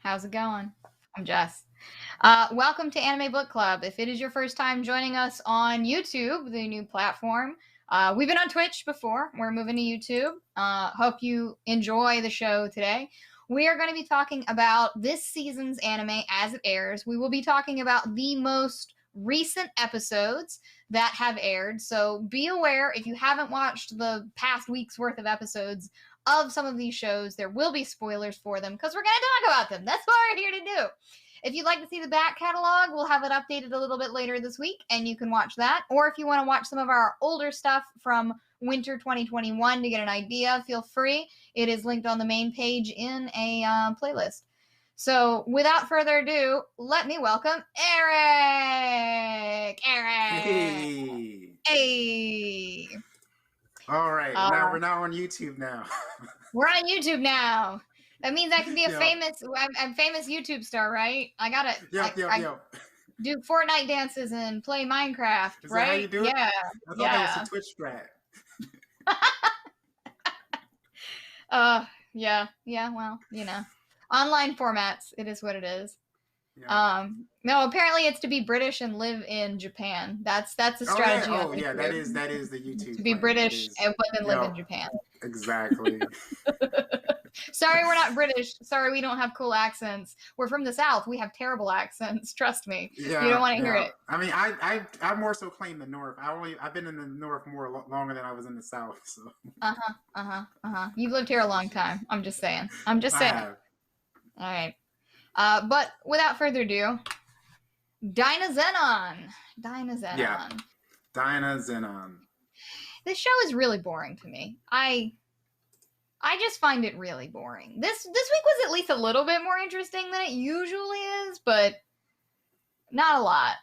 How's it going? I'm Jess. Welcome to Anime Book Club. If it is your first time joining us on YouTube, the new platform, we've been on Twitch before. We're moving to YouTube. Hope you enjoy the show today. We are going to be talking about this season's anime as it airs. We will be talking about the most recent episodes that have aired. So be aware, if you haven't watched the past week's worth of episodes of some of these shows, there will be spoilers for them because we're going to talk about them. That's what we're here to do. If you'd like to see the back catalog, we'll have it updated a little bit later this week, and you can watch that. Or if you want to watch some of our older stuff from winter 2021 to get an idea, feel free. It is linked on the main page in a playlist. So without further ado, let me welcome Erik. Hey. All right. Now we're now on YouTube now. We're on YouTube now. That means I can be a famous YouTube star, right? I gotta do Fortnite dances and play Minecraft, Is right? That how you do it? Yeah. I thought that was a Twitch strat. Yeah, well, online formats, it is what it is. Yeah. No, apparently it's to be British and live in Japan. That's a strategy. Oh yeah, that is the YouTube. To be British and then live in Japan. Exactly. Sorry, we're not British. Sorry, we don't have cool accents. We're from the South. We have terrible accents. Trust me. Yeah, you don't want to hear it. I mean, I more so claim the North. I've been in the North longer than I was in the South. So. You've lived here a long time. I'm just saying. All right. But without further ado, Dino Zenon. Yeah. Dino Zenon. This show is really boring to me. I just find it really boring. This week was at least a little bit more interesting than it usually is, but not a lot.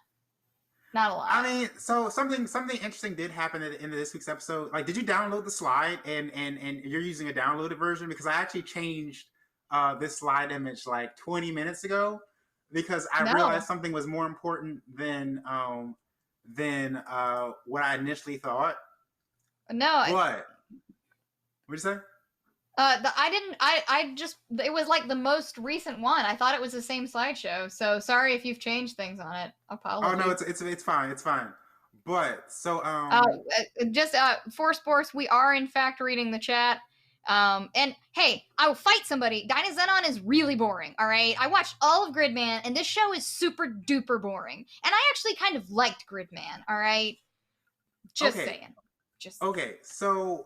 I mean, so something interesting did happen at the end of this week's episode. Like, did you download the slide and you're using a downloaded version? Because I actually changed this slide image like 20 minutes ago because I realized something was more important than what I initially thought. No. What? What'd you say? It was like the most recent one. I thought it was the same slideshow. So sorry if you've changed things on it. Apologies. Oh no, it's fine. It's fine. But so Forrest, we are in fact reading the chat. And hey, I will fight somebody. Dino Zenon is really boring. All right, I watched all of Gridman, and this show is super duper boring. And I actually kind of liked Gridman. All right, just saying. Okay, so.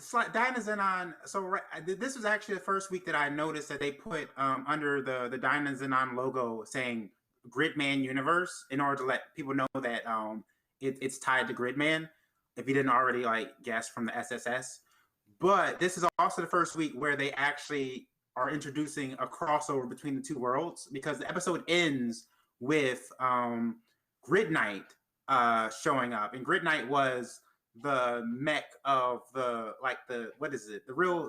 Dino Zenon. So this was actually the first week that I noticed that they put under the Dino Zenon logo saying Gridman Universe in order to let people know that it's tied to Gridman. If you didn't already guess from the SSS, but this is also the first week where they actually are introducing a crossover between the two worlds because the episode ends with Grid Knight showing up, and Grid Knight was the mech of the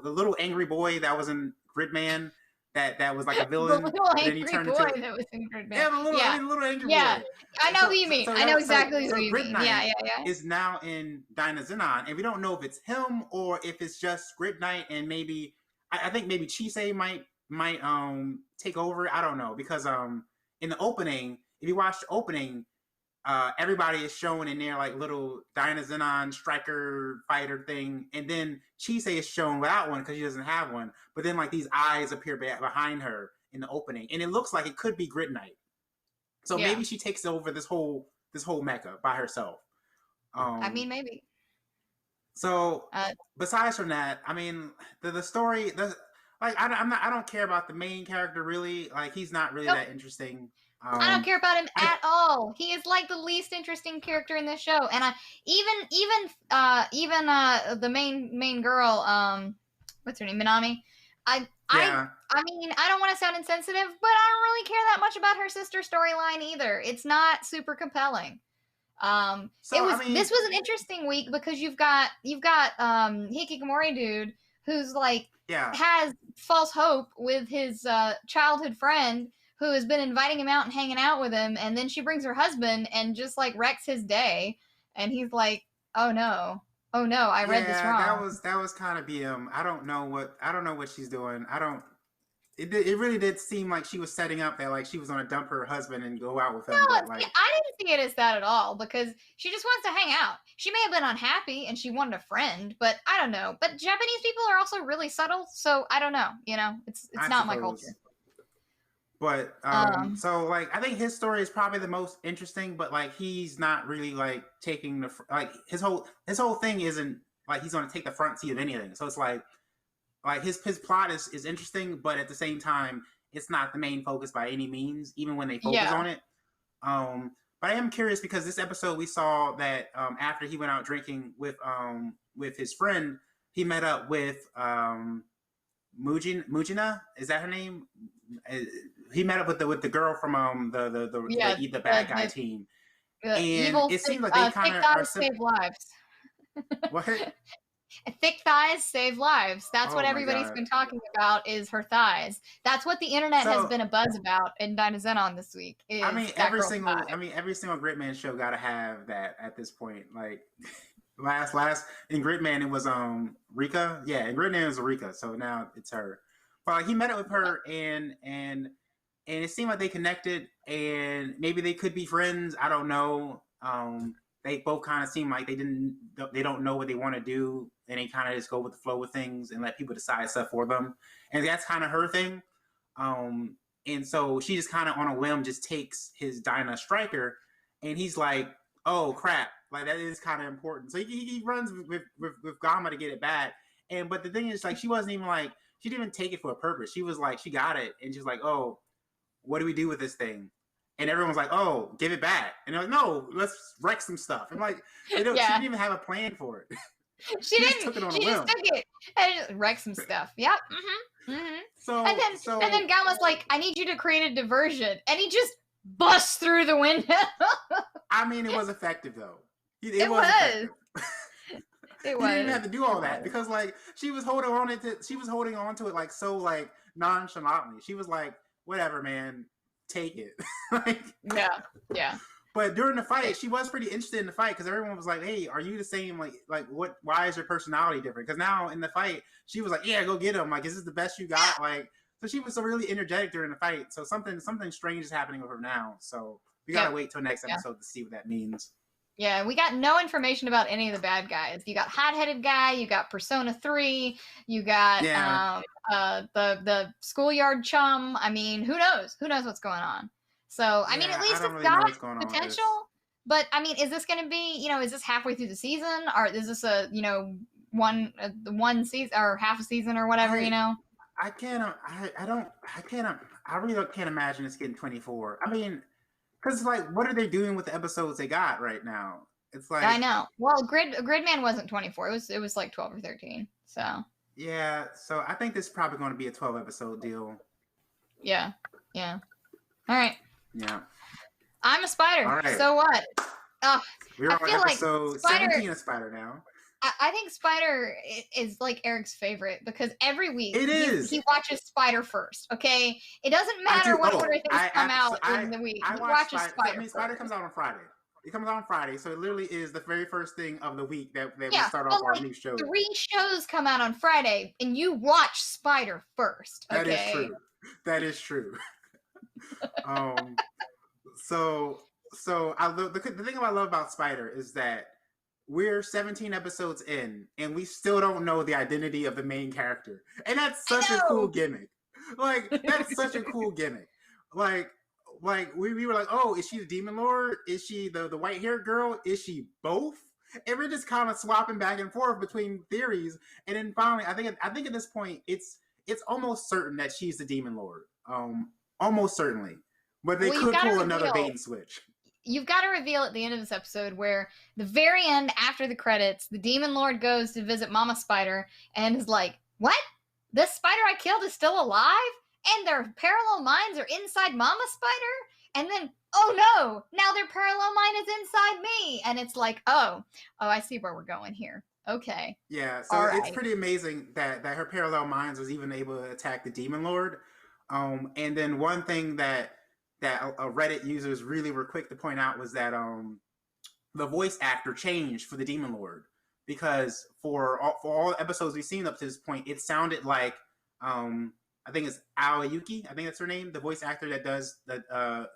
little angry boy that was in Gridman that was like a villain. The little angry boy that was in Gridman. Yeah, the little angry boy. Yeah, I know who you mean. I know exactly who you mean. Yeah. Is now in Dino Zenon, and we don't know if it's him or if it's just Grid Knight, and maybe I think maybe Chise might take over. I don't know because in the opening, if you watch the opening. Everybody is shown in there like little Dino Zenon striker fighter thing, and then Chise is shown without one because she doesn't have one. But then like these eyes appear behind her in the opening, and it looks like it could be Grid Knight. So maybe she takes over this whole mecha by herself. I mean, maybe. So besides from that, I mean the story. I don't care about the main character really. Like he's not really that interesting. I don't care about him at all. He is like the least interesting character in this show, and even the main girl, what's her name, Minami. I mean, I don't want to sound insensitive, but I don't really care that much about her sister storyline either. It's not super compelling. This was an interesting week because you've got Hikikomori dude who's like has false hope with his childhood friend. Who has been inviting him out and hanging out with him, and then she brings her husband and just like wrecks his day, and he's like, "Oh no, I read this wrong." That was kind of BM. I don't know what she's doing. I don't it really did seem like she was setting up that like she was gonna dump her husband and go out with him, No, but see, like I didn't see it as that at all because she just wants to hang out. She may have been unhappy and she wanted a friend, but I don't know. But Japanese people are also really subtle, so I don't know. You know, it's I not my culture. suppose. But Um, so like I think his story is probably the most interesting, but like he's not really like taking the like his whole thing isn't like he's gonna take the front seat of anything. So it's like his plot is interesting, but at the same time, it's not the main focus by any means, even when they focus yeah, on it. But I am curious because this episode we saw that after he went out drinking with his friend, he met up with Mujina. Is that her name? He met up with the girl from yeah. the bad guy team, The and evil it thick, seems like they thick kind of are thighs save lives. what? Thick thighs save lives. That's what Oh my everybody's god! been talking about is her thighs. That's what the internet has So been a buzz about in Dino Zenon this week is that girl's thigh. every single Gridman show got to have that at this point. Like last in Gridman it was Rika. Yeah, in Gridman it was Rika. So now it's her. But like, he met up with her and it seemed like they connected and maybe they could be friends. I don't know. They both kind of seem like they don't know what they want to do and they kind of just go with the flow with things and let people decide stuff for them. And that's kind of her thing. And so she just kind of on a whim just takes his Dyna striker and he's like, oh crap, like that is kind of important. So he runs with Gamma to get it back. And but the thing is like she wasn't even like she didn't even take it for a purpose. She was like she got it and she's like, oh, what do we do with this thing? And everyone's like, oh, give it back. And they're like, no, let's wreck some stuff. And like, she didn't even have a plan for it. She just didn't. took it on She a just whim. took it and just wrecked some stuff. Yep. Mm-hmm. So, And then Gamma's like, I need you to create a diversion. And he just busts through the window. I mean, it was effective though. It was was. effective. It He was. didn't even have to do all that because like she was holding on to it like so like nonchalantly. She was like, whatever, man, take it. Like, yeah. But during the fight, she was pretty interested in the fight because everyone was like, "Hey, are you the same? Like what? Why is your personality different?" Because now in the fight, she was like, "Yeah, go get him! Like, is this the best you got?" Like, so she was so really energetic during the fight. So something strange is happening with her now. So we gotta wait till next episode to see what that means. Yeah, we got no information about any of the bad guys. You got hot-headed guy, you got Persona 3, you got the schoolyard chum. I mean, who knows? Who knows what's going on? So, I mean, at least it's got potential. But I mean, is this going to be, is this halfway through the season, or is this a, one season or half a season or whatever? I really can't imagine it's getting 24. I mean, because like, what are they doing with the episodes they got right now? It's like I know. Well, Gridman wasn't 24. It was like 12 or 13. So yeah. So I think this is probably going to be a 12 episode deal. Yeah. All right. Yeah. I'm a spider. All right. So what? We're on episode 17 of Spider now. I think Spider is like Erik's favorite because every week he watches Spider first. Okay, it doesn't matter what order things come out in the week. He watches Spider. I mean, Spider comes out on Friday. It comes out on Friday, so it literally is the very first thing of the week that we start off our new show. 3 shows come out on Friday, and you watch Spider first. Okay? That is true. So the thing I love about Spider is that we're 17 episodes in, and we still don't know the identity of the main character, and that's such a cool gimmick. Like that's such a cool gimmick. Like we were like, oh, is she the Demon Lord? Is she the white haired girl? Is she both? And we're just kind of swapping back and forth between theories, and then finally, I think at this point, it's almost certain that she's the Demon Lord. Almost certainly, but they could pull another bait and switch. You've got to reveal at the end of this episode where the very end, after the credits, the Demon Lord goes to visit Mama Spider and is like, what? This spider I killed is still alive? And their parallel minds are inside Mama Spider? And then, oh no, now their parallel mind is inside me. And it's like, oh, I see where we're going here. Okay. Yeah, so it's pretty amazing that her parallel minds was even able to attack the Demon Lord. And then one thing that Reddit users really were quick to point out was that the voice actor changed for the Demon Lord, because for all episodes we've seen up to this point, it sounded like I think it's Aoyuki. I think that's her name. The voice actor that does the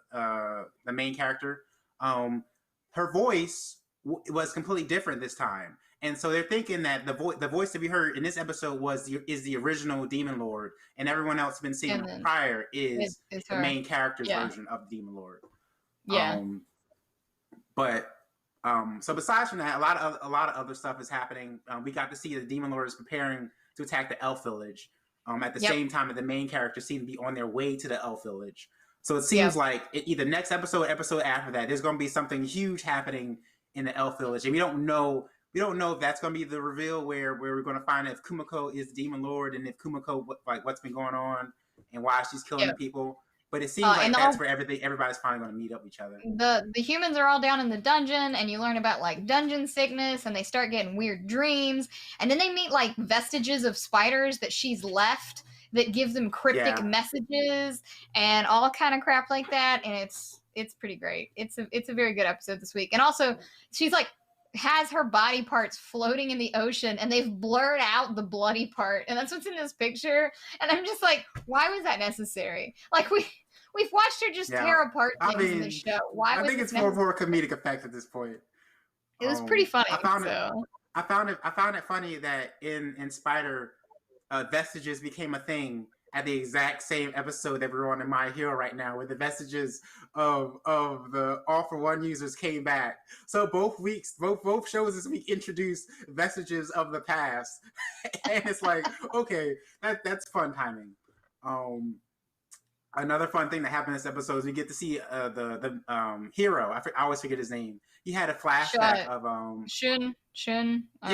main character. Her voice was completely different this time, and so they're thinking that the voice that we heard in this episode is the original Demon Lord, and everyone else been seeing prior is the main character's version of Demon Lord. Yeah. So besides from that, a lot of other stuff is happening. We got to see the Demon Lord is preparing to attack the Elf Village. At the same time that the main characters seem to be on their way to the Elf Village. So it seems like either next episode or episode after that, there's going to be something huge happening in the Elf Village, and we don't know if that's going to be the reveal where we're going to find out if Kumiko is the Demon Lord, and if Kumiko what's been going on and why she's killing the people. But it seems like that's where everybody's finally going to meet up with each other. The humans are all down in the dungeon, and you learn about like dungeon sickness, and they start getting weird dreams, and then they meet like vestiges of spiders that she's left that give them cryptic messages and all kind of crap like that, and it's pretty great. It's a very good episode this week. And also she's like has her body parts floating in the ocean, and they've blurred out the bloody part, and that's what's in this picture. And I'm just like, why was that necessary? Like we've watched her just tear apart things in the show. Why? I think it's more for a comedic effect at this point. It was pretty funny. I found it funny that in Spider, vestiges became a thing at the exact same episode that we're on in My Hero right now, where the vestiges of the All for One users came back. So both shows this week introduced vestiges of the past, and it's like, okay, that's fun timing. Another fun thing that happened in this episode is we get to see the hero. I always forget his name. He had a flashback of Shun. Shun. He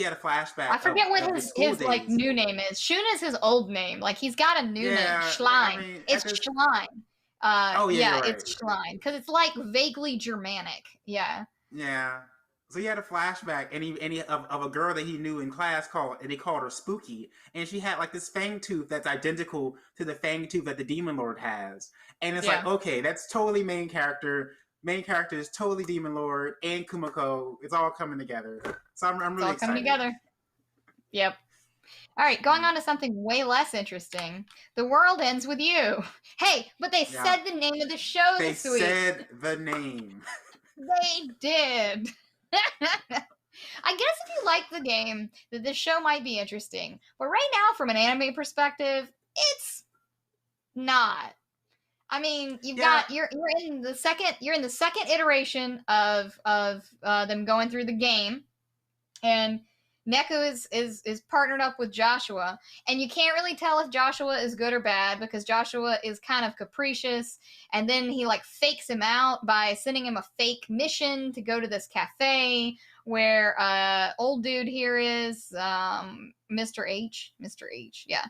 had a flashback. I forget what his like new name is. Shun is his old name. Like he's got a new name. Schlein. It's Schlein. It's Schlein because it's like vaguely Germanic. Yeah. Yeah. So he had a flashback, and he of a girl that he knew in class they called her Spooky, and she had like this fang tooth that's identical to the fang tooth that the Demon Lord has, and it's like, okay, that's totally main character. Main character is totally Demon Lord and Kumiko. It's all coming together. So I'm really excited. It's all coming together. Yep. All right, going on to something way less interesting. The world ends with you. Hey, but they said the name of the show this week. They said the name. They did. I guess if you like the game, that this show might be interesting. But right now, from an anime perspective, it's not. I mean, you're in the second iteration of them going through the game, and Neku is partnered up with Joshua, and you can't really tell if Joshua is good or bad because Joshua is kind of capricious, and then he like fakes him out by sending him a fake mission to go to this cafe where old dude here is Mr. H, yeah.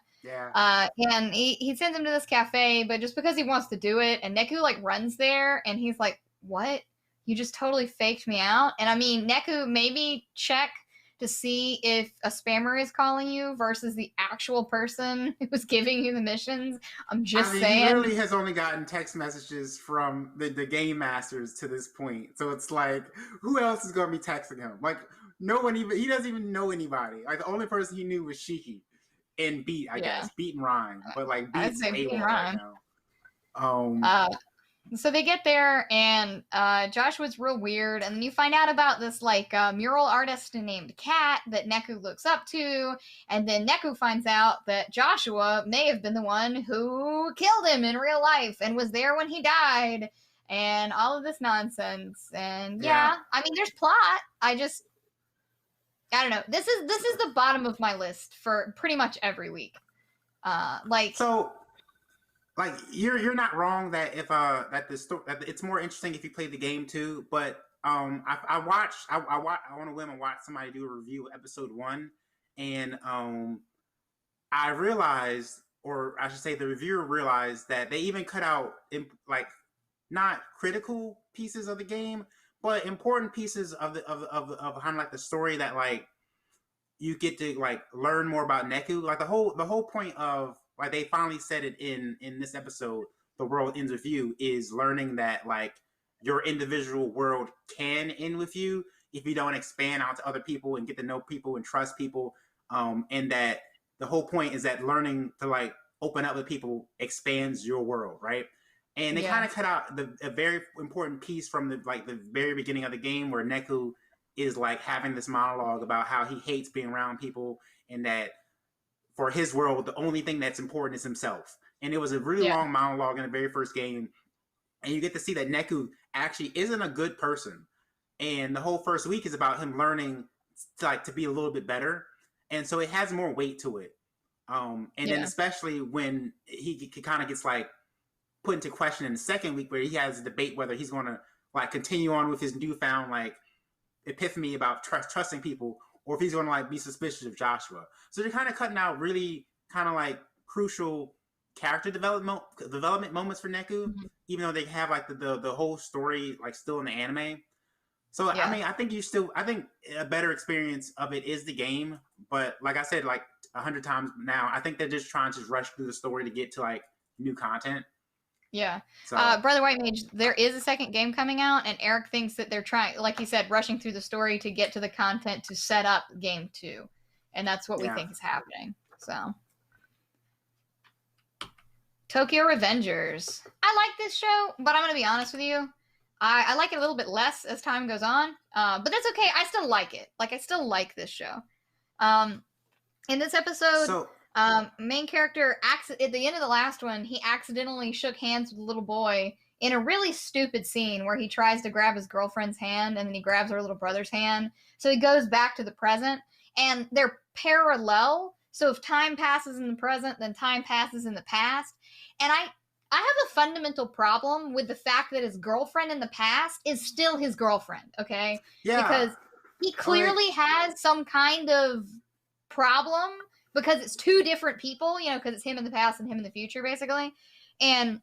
And he sends him to this cafe, but just because he wants to do it, and Neku like runs there, and he's like, "What? You just totally faked me out?" And I mean, Neku, maybe check to see if a spammer is calling you versus the actual person who was giving you the missions. I'm just saying. He really has only gotten text messages from the game masters to this point. So it's like, who else is going to be texting him? Like, no one he doesn't even know anybody. Like, the only person he knew was Shiki and Beat, I guess. Beat and Rhyme. But, like, Beat's AWOL right now. So they get there, and Joshua's real weird, and then you find out about this like mural artist named Kat that Neku looks up to, and then Neku finds out that Joshua may have been the one who killed him in real life and was there when he died, and all of this nonsense. And I mean, there's plot. I don't know. This is the bottom of my list for pretty much every week. Like you're not wrong that if that it's more interesting if you play the game too. But I want to whim and watch somebody do a review of episode 1, and I realized, or I should say, the reviewer realized that they even cut out like not critical pieces of the game, but important pieces of kind of like the story that like you get to like learn more about Neku. Like the whole point of, like, they finally said it in this episode, The World Ends With You, is learning that like your individual world can end with you if you don't expand out to other people and get to know people and trust people. And that the whole point is that learning to like open up with people expands your world, right? And they kind of cut out a very important piece from the very beginning of the game where Neku is like having this monologue about how he hates being around people and that for his world the only thing that's important is himself. And it was a really long monologue in the very first game, and you get to see that Neku actually isn't a good person. And the whole first week is about him learning to be a little bit better, and so it has more weight to it. Then especially when he kind of gets like put into question in the second week, where he has a debate whether he's going to like continue on with his newfound like epiphany about trusting people, or if he's going to like be suspicious of Joshua. So they're kind of cutting out really kind of like crucial character development moments for Neku, even though they have like the whole story like still in the anime. So I mean, I think a better experience of it is the game, but like I said like 100 times now, I think they're just trying to rush through the story to get to like new content. Yeah. So, Brother White Mage, there is a second game coming out, and Erik thinks that they're trying, like he said, rushing through the story to get to the content to set up game 2. And that's what we think is happening. So, Tokyo Revengers. I like this show, but I'm going to be honest with you. I like it a little bit less as time goes on, but that's okay. I still like it. Like, I still like this show. In this episode... main character, at the end of the last one, he accidentally shook hands with a little boy in a really stupid scene where he tries to grab his girlfriend's hand and then he grabs her little brother's hand. So he goes back to the present, and they're parallel. So if time passes in the present, then time passes in the past. And I have a fundamental problem with the fact that his girlfriend in the past is still his girlfriend, okay? Yeah. Because he clearly has some kind of problem, because it's two different people, because it's him in the past and him in the future, basically. And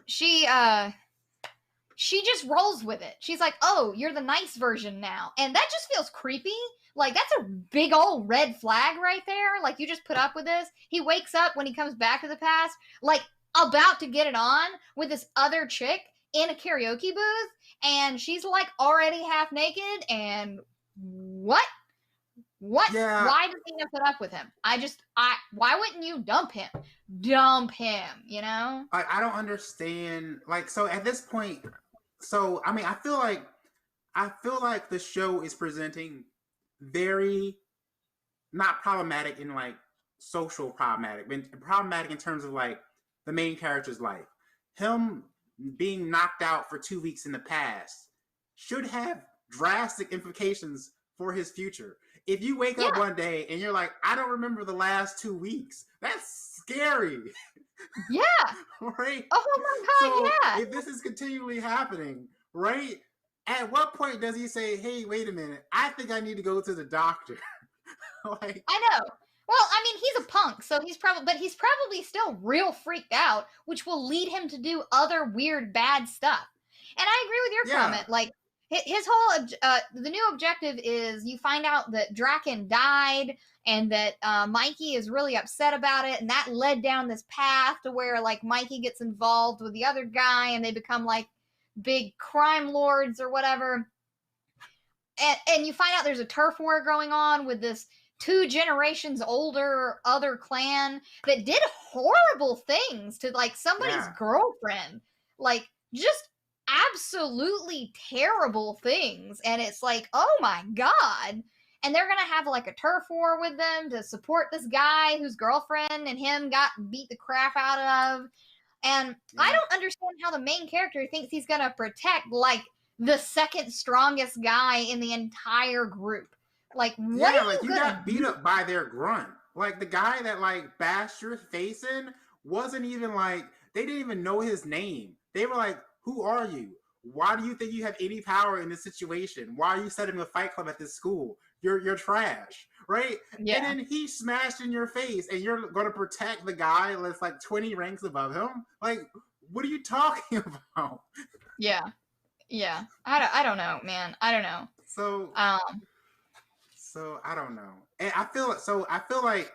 she just rolls with it. She's like, oh, you're the nice version now. And that just feels creepy. Like, that's a big old red flag right there. Like, you just put up with this. He wakes up when he comes back to the past, like, about to get it on with this other chick in a karaoke booth. And she's, like, already half naked. And what? Yeah. Why does he not put up with him? Why wouldn't you dump him? Dump him, I don't understand. Like, so at this point, so, I mean, I feel like the show is presenting very, not problematic in like social problematic, but problematic in terms of like the main character's life. Him being knocked out for 2 weeks in the past should have drastic implications for his future. If you wake up one day and you're like, I don't remember the last 2 weeks, that's scary. Yeah. Right? Oh my God, so if this is continually happening, right? At what point does he say, hey, wait a minute, I think I need to go to the doctor? Like, I know. Well, I mean, he's a punk, so he's probably still real freaked out, which will lead him to do other weird, bad stuff. And I agree with your comment. Like, his whole, the new objective is you find out that Draken died and that Mikey is really upset about it. And that led down this path to where, like, Mikey gets involved with the other guy and they become, like, big crime lords or whatever. And you find out there's a turf war going on with this 2 generations older other clan that did horrible things to, like, somebody's girlfriend. Like, just absolutely terrible things. And it's like, oh my God. And they're gonna have like a turf war with them to support this guy whose girlfriend and him got beat the crap out of. And I don't understand how the main character thinks he's gonna protect like the second strongest guy in the entire group. Like, what are you got beat up by their grunt. Like, the guy that like bashed your face in wasn't even like, they didn't even know his name. They were like, who are you? Why do you think you have any power in this situation? Why are you setting a fight club at this school? You're trash, right? Yeah. And then he smashed in your face, and you're going to protect the guy that's like 20 ranks above him? Like, what are you talking about? Yeah. I don't know, man. I don't know. So I don't know. And I feel like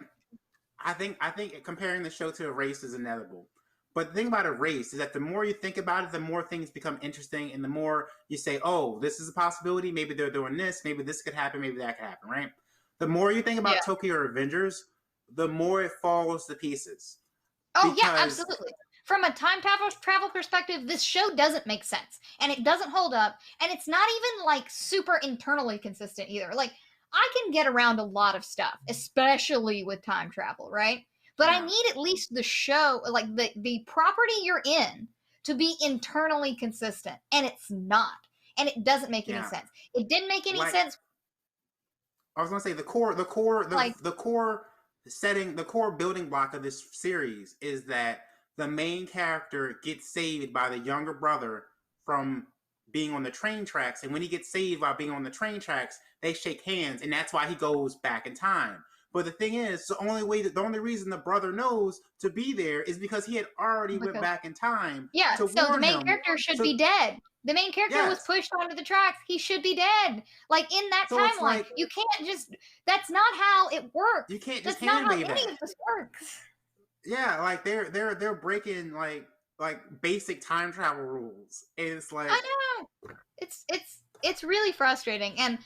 I think comparing the show to a race is inevitable. But the thing about a race is that the more you think about it, the more things become interesting, and the more you say, oh, this is a possibility, maybe they're doing this, maybe this could happen, maybe that could happen, right? The more you think about Tokyo Revengers, the more it falls to pieces. Oh, yeah, absolutely. From a time travel perspective, this show doesn't make sense. And it doesn't hold up. And it's not even, like, super internally consistent either. Like, I can get around a lot of stuff, especially with time travel, right? But I need at least the show, like, the property you're in to be internally consistent. And it's not. And it doesn't make any sense. It didn't make any sense. I was gonna say the core setting, the core building block of this series is that the main character gets saved by the younger brother from being on the train tracks, and when he gets saved by being on the train tracks, they shake hands, and that's why he goes back in time. But the thing is, the only reason the brother knows to be there is because he had already went back in time. Yeah, so the main character should be dead. The main character was pushed onto the tracks. He should be dead. Like, in that timeline, like, you can't just. That's not how it works. You can't just that's not how any that. of this works. Yeah, like they're breaking like basic time travel rules. It's like, I know. It's really frustrating, and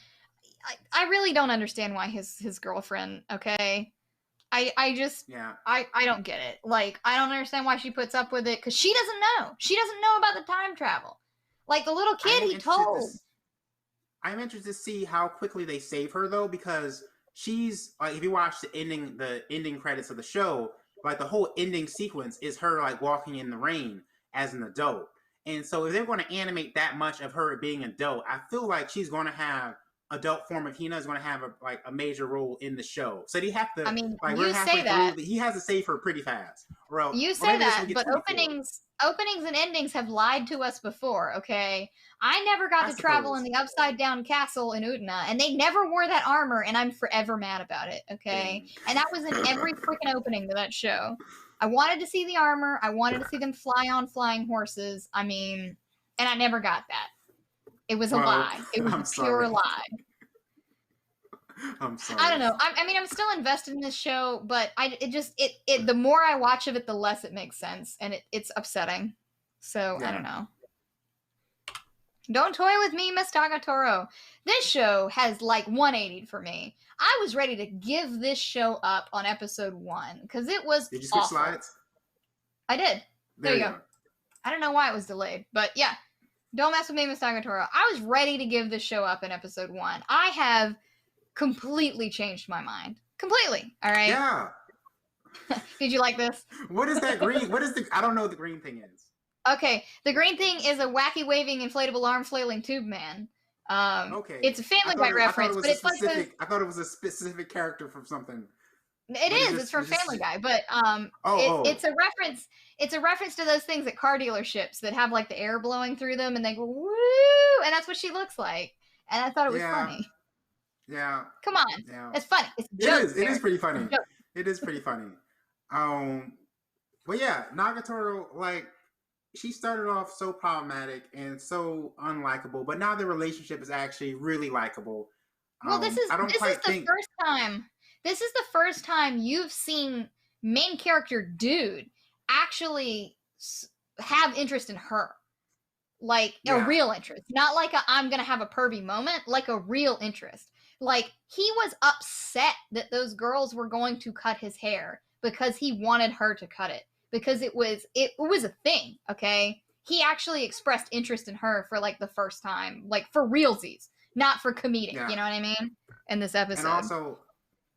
I really don't understand why his girlfriend. Okay, I just I don't get it. Like, I don't understand why she puts up with it, because she doesn't know. She doesn't know about the time travel. Like, the little kid he told. I'm interested to see how quickly they save her, though, because she's like, if you watch the ending credits of the show, like, the whole ending sequence is her like walking in the rain as an adult. And so if they're going to animate that much of her being an adult, I feel like she's going to have adult form of Hina is going to have a major role in the show. So they have to. I mean, like, you say that he has to save her pretty fast. You say that, but openings and endings have lied to us before. Okay, I never got to travel in the upside down castle in Utena, and they never wore that armor, and I'm forever mad about it. Okay, and that was in every freaking opening to that show. I wanted to see the armor. I wanted to see them fly on flying horses. I mean, and I never got that. It was a lie. It was a pure lie. I'm sorry. I don't know. I mean, I'm still invested in this show, but the more I watch of it, the less it makes sense, and it's upsetting. So I don't know. Don't toy with me, Miss Nagatoro. This show has like 180 for me. I was ready to give this show up on episode 1 because it was. Did you switch slides? I did. There you go. I don't know why it was delayed, but yeah. Don't mess with me, Miss Nagatoro. I was ready to give this show up in episode 1. I have completely changed my mind. Completely. All right. Yeah. Did you like this? What is that green? I don't know what the green thing is. Okay. The green thing is a wacky waving inflatable arm flailing tube man. Okay. It's a Family Guy reference, but it's like I thought it was a specific character from something. It's from Family Guy, but it's a reference. It's a reference to those things at car dealerships that have like the air blowing through them, and they go woo, and that's what she looks like. And I thought it was funny. Yeah. Come on. Yeah. It's funny. It's a joke. It is pretty funny. It is pretty funny. But yeah, Nagatoro, like, she started off so problematic and so unlikable, but now the relationship is actually really likable. Well, this is the first time. This is the first time you've seen main character dude actually have interest in her. Like, a real interest. Not like I'm going to have a pervy moment, like a real interest. Like, he was upset that those girls were going to cut his hair because he wanted her to cut it. Because it was a thing, okay? He actually expressed interest in her for, like, the first time. Like, for realsies. Not for comedic, you know what I mean? In this episode.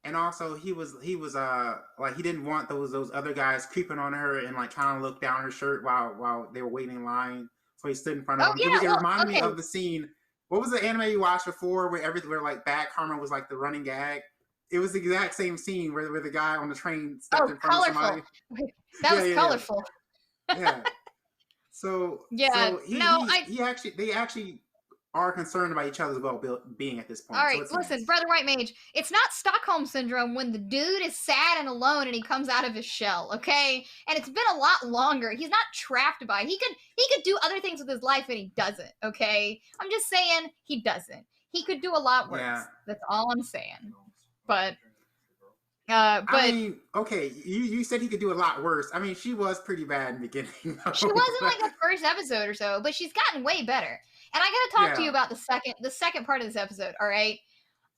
And also he was like, he didn't want those other guys creeping on her and like trying to look down her shirt while they were waiting in line. So he stood in front of them. Yeah, it reminded me of the scene. What was the anime you watched before where like bad karma was like the running gag? It was the exact same scene where the guy on the train stepped in front of somebody. That was colorful. Yeah. So they actually are concerned about each other's well-being at this point. All right, listen, Brother White Mage, it's not Stockholm Syndrome when the dude is sad and alone and he comes out of his shell, okay? And it's been a lot longer. He's not trapped by it. He could do other things with his life and he doesn't, okay? I'm just saying he doesn't. He could do a lot worse. Yeah. That's all I'm saying. But I mean, okay, you said he could do a lot worse. I mean, she was pretty bad in the beginning. She wasn't like the first episode or so, but she's gotten way better. And I gotta talk to you about the second part of this episode, all right?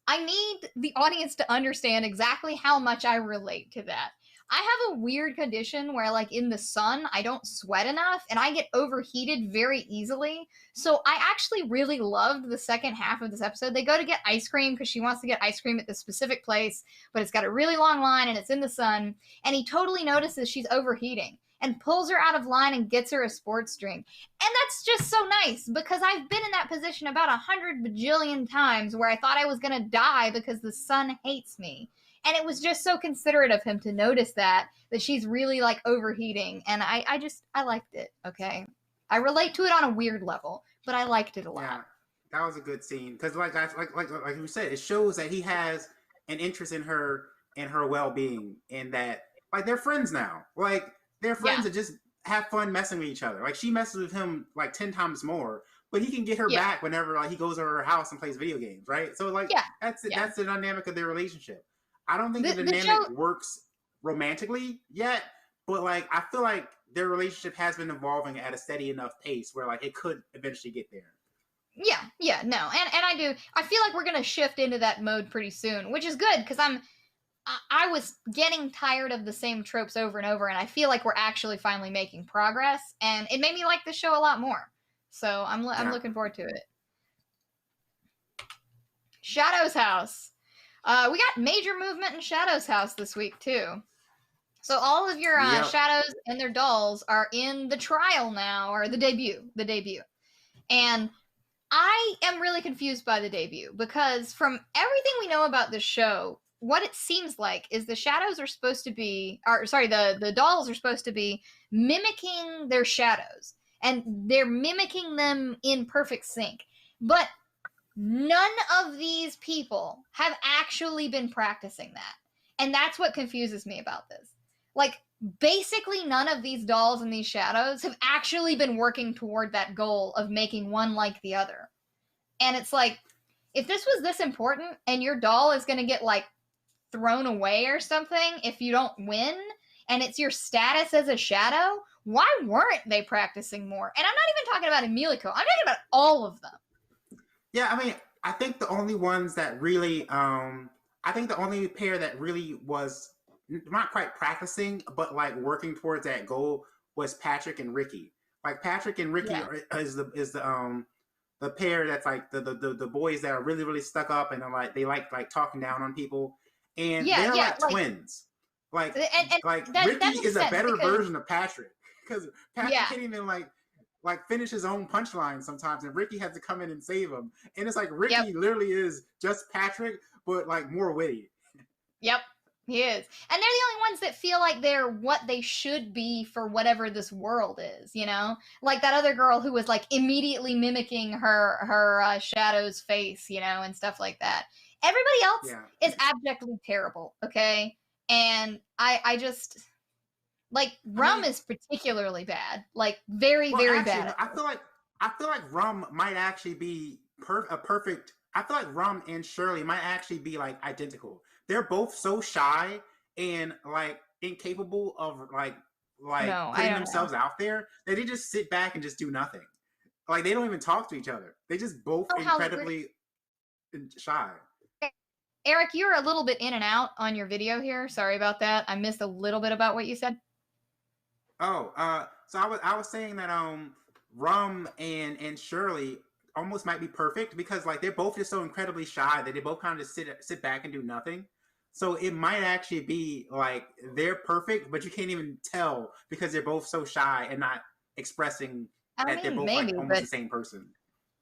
I need the audience to understand exactly how much I relate to that. I have a weird condition where, like, in the sun, I don't sweat enough and I get overheated very easily. So I actually really loved the second half of this episode. They go to get ice cream because she wants to get ice cream at this specific place, but it's got a really long line and it's in the sun. And he totally notices she's overheating and pulls her out of line and gets her a sports drink. And that's just so nice because I've been in that position about 100 bajillion times where I thought I was going to die because the sun hates me. And it was just so considerate of him to notice that she's really like overheating. And I liked it. Okay. I relate to it on a weird level, but I liked it a lot. Yeah, that was a good scene. Cause like you said, it shows that he has an interest in her and her well-being, and that like they're friends now. Like they're friends that just have fun messing with each other. Like she messes with him like 10 times more, but he can get her back whenever like he goes over her house and plays video games, right? So like that's it. That's the dynamic of their relationship. I don't think the dynamic works romantically yet, but like I feel like their relationship has been evolving at a steady enough pace where like it could eventually get there. Yeah, no, and I feel like we're gonna shift into that mode pretty soon, which is good because I was getting tired of the same tropes over and over, and I feel like we're actually finally making progress, and it made me like the show a lot more. So I'm looking forward to it. Shadow's house. We got major movement in Shadow's house this week too. So all of your shadows and their dolls are in the trial now, or the debut. And I am really confused by the debut because from everything we know about this show, what it seems like is the shadows are supposed to be, the dolls are supposed to be mimicking their shadows, and they're mimicking them in perfect sync. But none of these people have actually been practicing that. And that's what confuses me about this. Like, basically none of these dolls and these shadows have actually been working toward that goal of making one like the other. And it's like, if this was this important and your doll is going to get, like, thrown away or something if you don't win, and it's your status as a shadow, why weren't they practicing more? And I'm not even talking about Emilico. I'm talking about all of them. Yeah, I mean, I think the only ones that really, I think the only pair that really was not quite practicing, but like working towards that goal was Patrick and Ricky. Like Patrick and Ricky is the pair that's like the boys that are really stuck up and are like they like talking down on people, and they're like twins. Like Ricky is a better version of Patrick because Patrick can't even like finish his own punchline sometimes, and Ricky has to come in and save him. And it's like Ricky literally is just Patrick, but like more witty. Yep, he is. And they're the only ones that feel like they're what they should be for whatever this world is, you know? Like that other girl who was like immediately mimicking her shadow's face, you know, and stuff like that. Everybody else is abjectly terrible, okay? And I just... Like Rum is particularly bad, like very bad. I feel like Rum might actually be a perfect. I feel like Rum and Shirley might actually be like identical. They're both so shy and like incapable of like putting themselves out there that they just sit back and just do nothing. Like they don't even talk to each other. They just both incredibly shy. Erik, you're a little bit in and out on your video here. Sorry about that. I missed a little bit about what you said. Oh, so I was saying that Rum and Shirley almost might be perfect because like they're both just so incredibly shy that they both kind of just sit back and do nothing. So it might actually be like they're perfect, but you can't even tell because they're both so shy and not expressing that they're both like almost the same person.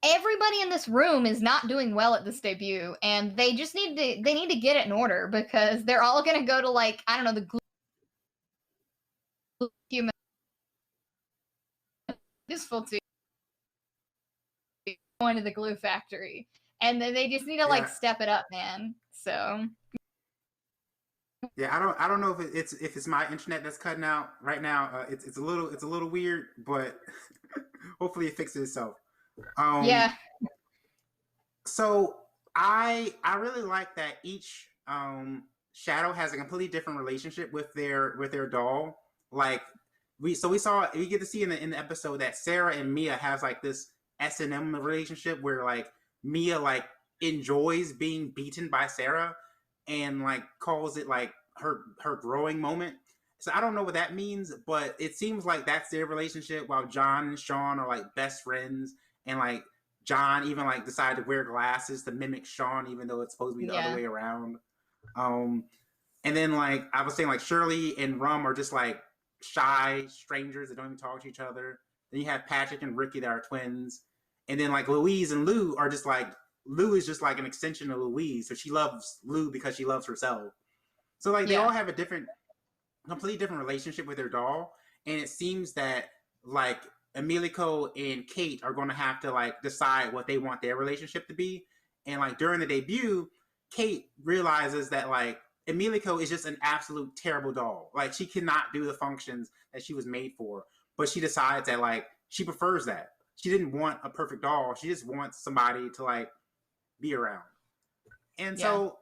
Everybody in this room is not doing well at this debut, and they just need to get it in order because they're all gonna go to like, I don't know, the human useful to going to the glue factory, and then they just need to like step it up, man. So yeah, I don't know if it's my internet that's cutting out right now. It's a little weird, but hopefully it fixes itself. So I really like that each shadow has a completely different relationship with their doll. Like we get to see in the episode that Sarah and Mia has like this S&M relationship where like Mia like enjoys being beaten by Sarah and like calls it like her growing moment. So I don't know what that means, but it seems like that's their relationship. While John and Sean are like best friends, and like John even like decided to wear glasses to mimic Sean, even though it's supposed to be the other way around. And then like I was saying, like Shirley and Rum are just like shy strangers that don't even talk to each other. Then you have Patrick and Ricky that are twins, and then like Louise and Lou are just like Lou is just like an extension of Louise, so she loves Lou because she loves herself. So like they all have a completely different relationship with their doll, and it seems that like Emilico and Kate are going to have to like decide what they want their relationship to be. And like during the debut, Kate realizes that like Emilico is just an absolute terrible doll. Like she cannot do the functions that she was made for, but she decides that like she prefers that. She didn't want a perfect doll. She just wants somebody to like be around. And so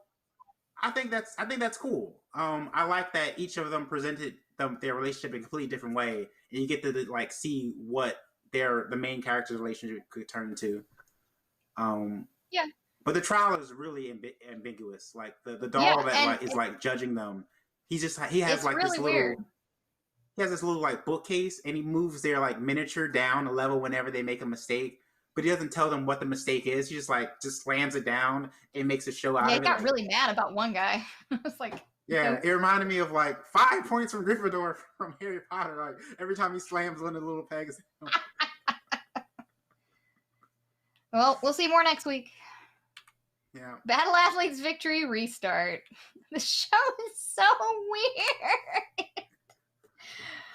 I think that's cool. I like that each of them presented their relationship in a completely different way, and you get to like see what the main character's relationship could turn into. But the trial is really ambiguous. Like the doll that like is like judging them. He has like this little weird. He has this little like bookcase, and he moves their like miniature down a level whenever they make a mistake. But he doesn't tell them what the mistake is. He just slams it down and makes a show out of it. Yeah, he got really mad about one guy. It's like, it reminded me of like 5 points from Gryffindor from Harry Potter. Like every time he slams one of the little pegs. Well, we'll see more next week. Yeah. Battle Athletes Victory Restart. The show is so weird.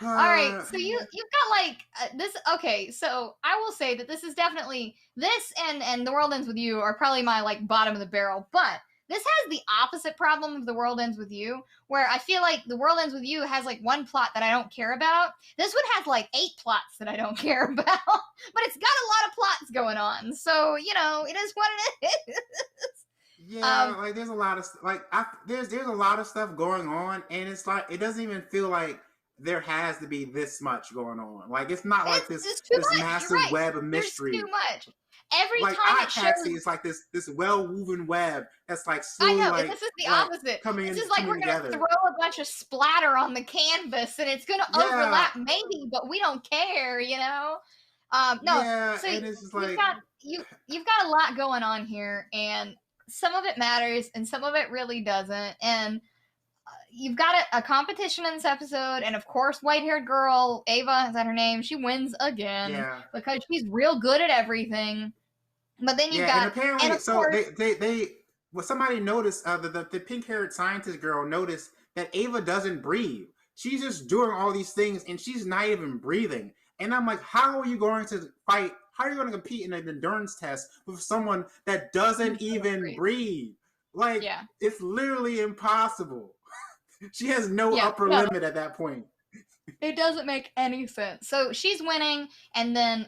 All right, so you've got like this. Okay, so I will say that this is definitely this and The World Ends With You are probably my like bottom of the barrel, but this has the opposite problem of The World Ends With You, where I feel like The World Ends With You has like one plot that I don't care about. This one has like 8 plots that I don't care about, but it's got a lot of plots going on. So, you know, it is what it is. Yeah, like there's a lot of there's a lot of stuff going on, and it's like it doesn't even feel like there has to be this much going on. Like it's not like this massive web of mystery. There's too much. Every like time it Taxi is like this well woven web that's like slowly. I know, like, this is the opposite. This is like we're gonna throw a bunch of splatter on the canvas, and it's gonna overlap maybe, but we don't care, you know. No, so and it's just like you've got a lot going on here, and some of it matters, and some of it really doesn't, and. You've got a competition in this episode, and of course, white-haired girl, Ava, is that her name? She wins again because she's real good at everything. But then you've got... and apparently, and so course, somebody noticed, the pink-haired scientist girl noticed that Ava doesn't breathe. She's just doing all these things, and she's not even breathing. And I'm like, how are you going to fight? How are you going to compete in an endurance test with someone that doesn't even breathe? Like, it's literally impossible. She has no upper limit at that point. It doesn't make any sense. So she's winning, and then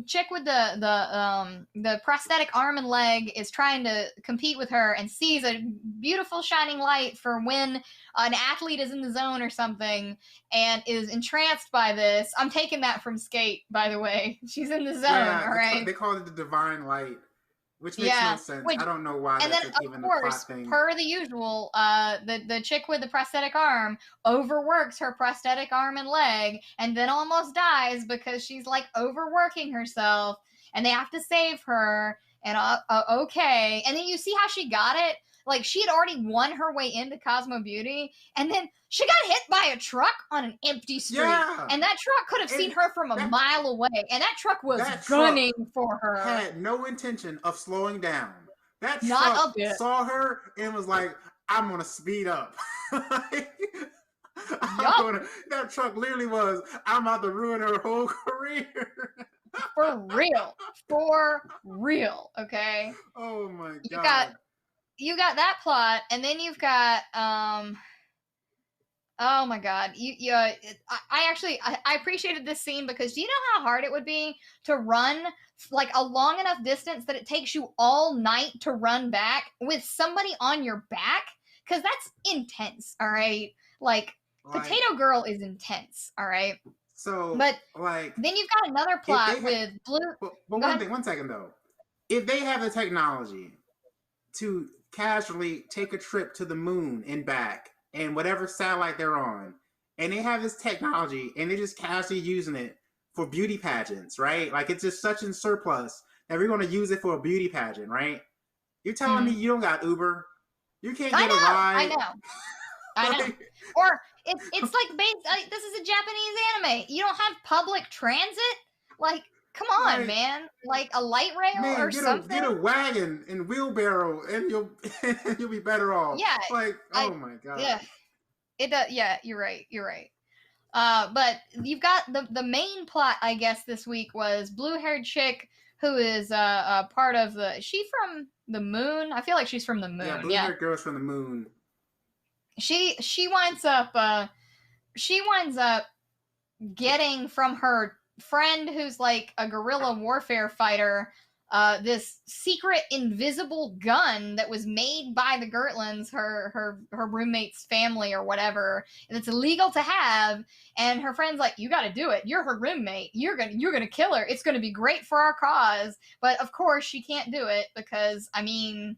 chick with the prosthetic arm and leg is trying to compete with her and sees a beautiful shining light for when an athlete is in the zone or something and is entranced by this. I'm taking that from Skate, by the way. She's in the zone, all right? They call it the divine light. Which makes no sense. I don't know why. And then, of course, per the usual, the chick with the prosthetic arm overworks her prosthetic arm and leg, and then almost dies because she's like overworking herself, and they have to save her. And okay, and then you see how she got it. Like she had already won her way into Cosmo Beauty, and then she got hit by a truck on an empty street, and that truck could have seen her from a mile away, and that truck was gunning for her. Had no intention of slowing down. That truck saw her and was like, "I'm gonna speed up." That truck literally was, "I'm about to ruin her whole career." For real, okay? Oh my god. You got that plot, and then you've got oh my god, I appreciated this scene because do you know how hard it would be to run like a long enough distance that it takes you all night to run back with somebody on your back? Because that's intense, all right? Like Potato Girl is intense, all right? So, but then you've got another plot with Blue. But one second though, if they have the technology to casually take a trip to the moon and back and whatever satellite they're on, and they have this technology, and they're just casually using it for beauty pageants, right? Like, it's just such in surplus that we're going to use it for a beauty pageant, right? You're telling me you don't got Uber? You can't get a ride? I know. Or it's like this is a Japanese anime. You don't have public transit? Like, come on, like, man. Like a light rail or something. Get a wagon and wheelbarrow, and you'll be better off. Yeah. Like, oh my god. Yeah. It does. Yeah, you're right. You're right. But you've got the main plot, I guess, this week was blue-haired chick who is a part of the. Is she from the moon? I feel like she's from the moon. Yeah, blue-haired girl's from the moon. She winds up getting from her friend who's like a guerrilla warfare fighter this secret invisible gun that was made by the Gertlins, her roommate's family or whatever, and it's illegal to have. And her friend's like, "You got to do it. You're her roommate. You're gonna kill her. It's gonna be great for our cause." But of course, she can't do it because, I mean,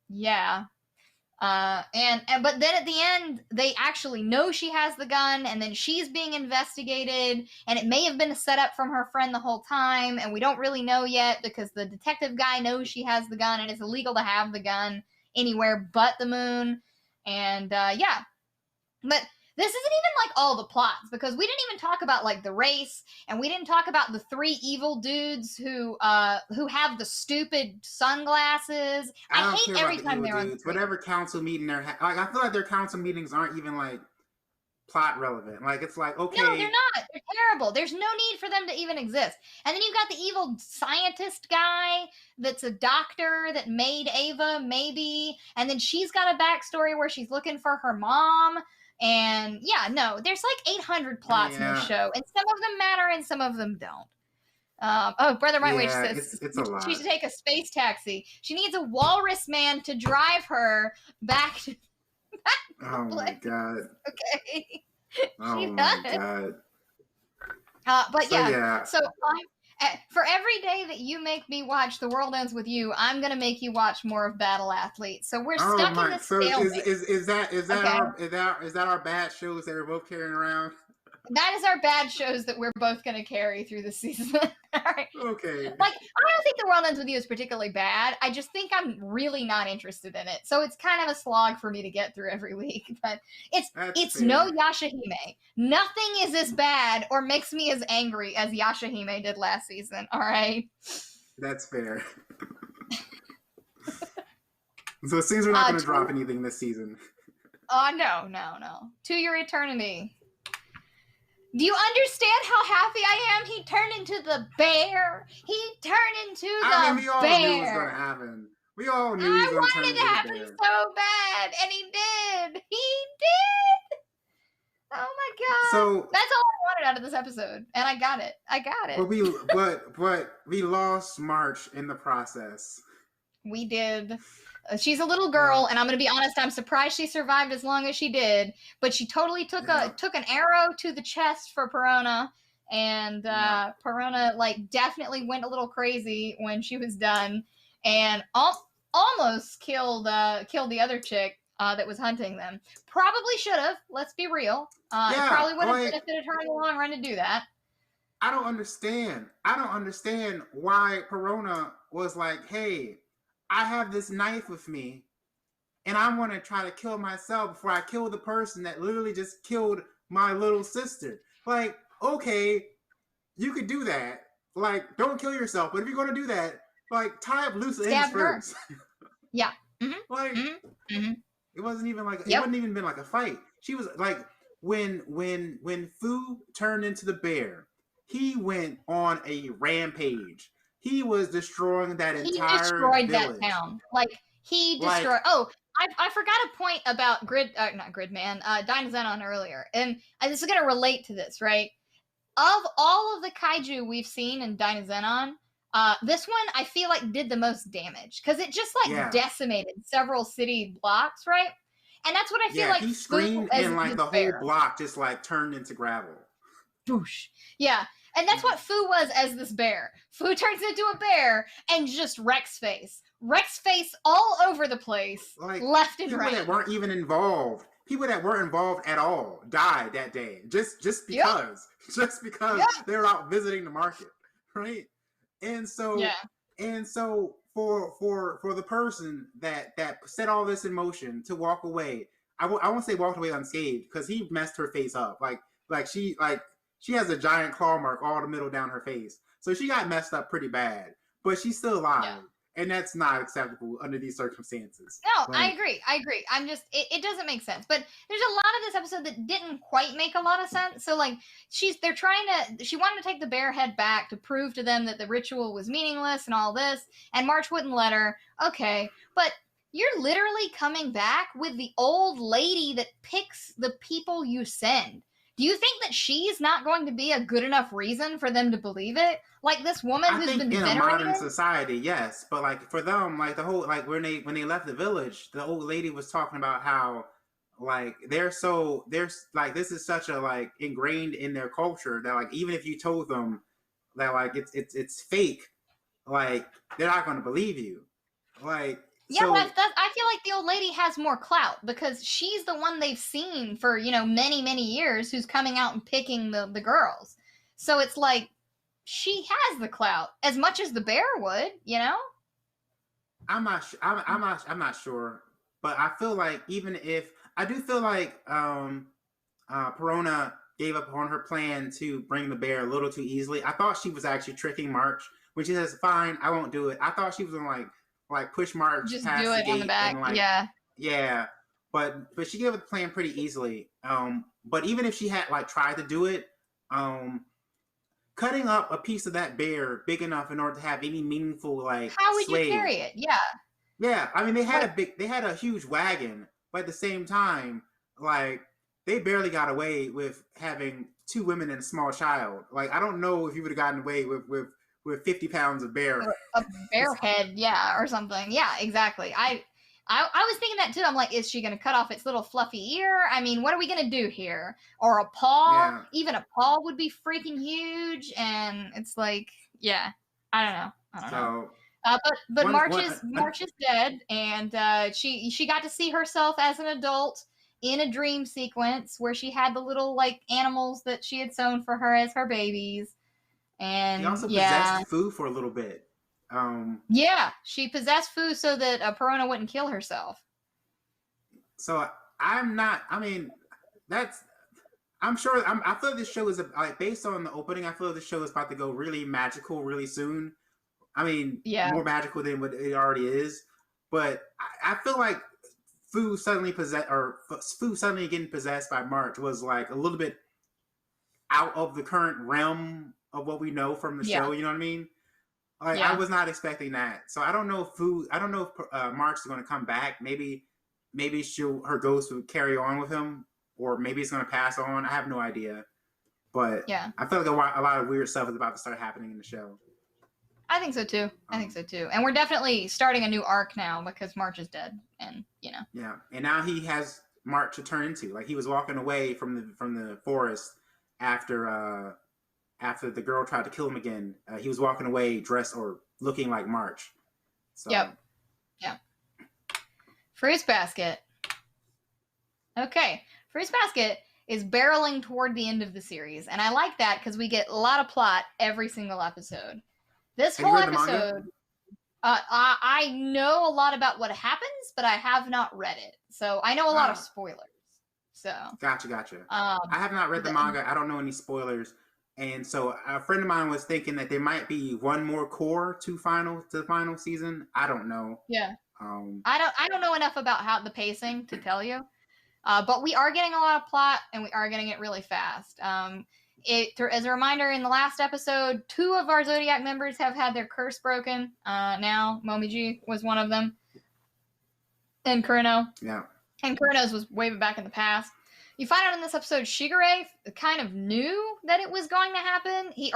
yeah. But then at the end, they actually know she has the gun, and then she's being investigated, and it may have been a setup from her friend the whole time, and we don't really know yet because the detective guy knows she has the gun, and it's illegal to have the gun anywhere but the moon. And yeah, but this isn't even like all the plots, because we didn't even talk about like the race, and we didn't talk about the 3 evil dudes who have the stupid sunglasses. I hate every time they're on the screen. Whatever council meeting they're like, I feel like their council meetings aren't even like plot relevant. Like, it's like, okay, no, they're not. They're terrible. There's no need for them to even exist. And then you've got the evil scientist guy that's a doctor that made Ava, maybe, and then she's got a backstory where she's looking for her mom. And yeah, no, there's like 800 plots in this show, and some of them matter and some of them don't. Brother Mightwage says it's a lot. She should take a space taxi. She needs a walrus man to drive her back to. Oh my god. Okay. Oh my god. But yeah. So for every day that you make me watch The World Ends With You, I'm gonna make you watch more of Battle Athlete. So we're stuck in this stalemate. Is that our bad shows that we're both carrying around? That is our bad shows that we're both going to carry through the season. All right. Okay. Like, I don't think The World Ends With You is particularly bad. I just think I'm really not interested in it. So it's kind of a slog for me to get through every week. But it's no Yashahime. Nothing is as bad or makes me as angry as Yashahime did last season. All right. That's fair. So it seems we're not going to drop anything this season. Oh, no. To Your Eternity. Do you understand how happy I am? He turned into the bear. He turned into the bear. I mean, we all knew it was going to happen. We all knew it was going to turn into the bear. I wanted it to happen so bad, and he did. He did. Oh my god. So that's all I wanted out of this episode, and I got it. But we lost March in the process. We did. She's a little girl, and I'm going to be honest, I'm surprised she survived as long as she did, but she totally took an arrow to the chest for Perona, and Perona, like, definitely went a little crazy when she was done, and almost killed the other chick that was hunting them. Probably should have, let's be real. It probably would have benefited her in the long run to do that. I don't understand why Perona was like, hey, I have this knife with me, and I'm going to try to kill myself before I kill the person that literally just killed my little sister. Like, okay, you could do that. Like, don't kill yourself, but if you're going to do that, like, tie up loose ends first. Yeah. Mm-hmm. Like, it wasn't even like, it wouldn't even been like a fight. She was like, when Fu turned into the bear, he went on a rampage. He was destroying that entire destroyed village. That town. Like, he destroyed... I forgot a point about not Gridman, Dino Zenon earlier. And this is going to relate to this, right? Of all of the kaiju we've seen in Dino Zenon, this one, I feel like, did the most damage. Because it just, like, decimated several city blocks, right? And that's what I feel like... he screamed and, like, the whole block just, like, turned into gravel. Boosh. Yeah. And that's what Fu was as this bear. Fu turns into a bear and just wrecks face. Wrecks face all over the place, like, left and right. That weren't even involved people that weren't involved at all died that day, just Yep. just because Yep. they were out visiting the market, right? And so for the person that set all this in motion to walk away, I won't say walked away unscathed, because he messed her face up. Like she has a giant claw mark all the middle down her face, so she got messed up pretty bad. But she's still alive. Yeah. And that's not acceptable under these circumstances. No, Like, I agree. I'm just, it doesn't make sense. But there's a lot of this episode that didn't quite make a lot of sense. So, like, she wanted to take the bear head back to prove to them that the ritual was meaningless and all this, and March wouldn't let her. Okay, but you're literally coming back with the old lady that picks the people you send. Do you think that she's not going to be a good enough reason for them to believe it? Like this woman who's been venerated? In a modern society, yes. But like for them, like the whole, like when they left the village, the old lady was talking about how like they're like, this is such a like ingrained in their culture that like even if you told them that like it's fake, like they're not going to believe you. Like, yeah, so, I feel like the old lady has more clout because she's the one they've seen for, you know, many, many years who's coming out and picking the girls. So it's like she has the clout as much as the bear would, you know? I'm not sure, but I feel like even if I do feel like Perona gave up on her plan to bring the bear a little too easily. I thought she was actually tricking March when she says, "Fine, I won't do it." I thought she was gonna like push March just past do it the gate on the back. and yeah. But she gave up the plan pretty easily. But even if she had like tried to do it, cutting up a piece of that bear big enough in order to have any meaningful like how would you carry it? Yeah, I mean they had a huge wagon, but at the same time, like they barely got away with having 2 women and a small child. Like I don't know if you would have gotten away with 50 pounds of bear. A bear head, yeah, or something. Yeah, exactly. I was thinking that too. I'm like, is she going to cut off its little fluffy ear? I mean, what are we going to do here? Or a paw? Yeah. Even a paw would be freaking huge. And it's like, yeah, I don't know. But March is dead, and she got to see herself as an adult in a dream sequence where she had the little like animals that she had sewn for her as her babies. And she also possessed Fu for a little bit. Yeah, she possessed Fu so that Perona wouldn't kill herself. So I'm not. I mean, I'm sure. I feel this show is like based on the opening. I feel this show is about to go really magical really soon. I mean, more magical than what it already is. But I feel like Fu suddenly getting possessed by March was like a little bit out of the current realm of what we know from the show. You know what I mean? Like I was not expecting that. So I don't know if March is going to come back. Maybe her ghost will carry on with him, or maybe it's going to pass on. I have no idea. But I feel like a lot of weird stuff is about to start happening in the show. I think so too. And we're definitely starting a new arc now because March is dead, and you know. Yeah, and now he has March to turn into. Like he was walking away from the forest after the girl tried to kill him again. He was walking away dressed or looking like March. So. Yep. Fruits Basket. Okay, Fruits Basket is barreling toward the end of the series, and I like that because we get a lot of plot every single episode. This whole episode, I know a lot about what happens, but I have not read it, so I know a lot of spoilers. So gotcha. I have not read the manga. I don't know any spoilers, and so a friend of mine was thinking that there might be one more core to the final season. I don't know. Yeah. I don't know enough about how the pacing to tell you, but we are getting a lot of plot, and we are getting it really fast. As a reminder, in the last episode, 2 of our Zodiac members have had their curse broken. Now, Momiji was one of them. And Kurino. Yeah. And Kurino's was way back in the past. You find out in this episode, Shigure kind of knew that it was going to happen. He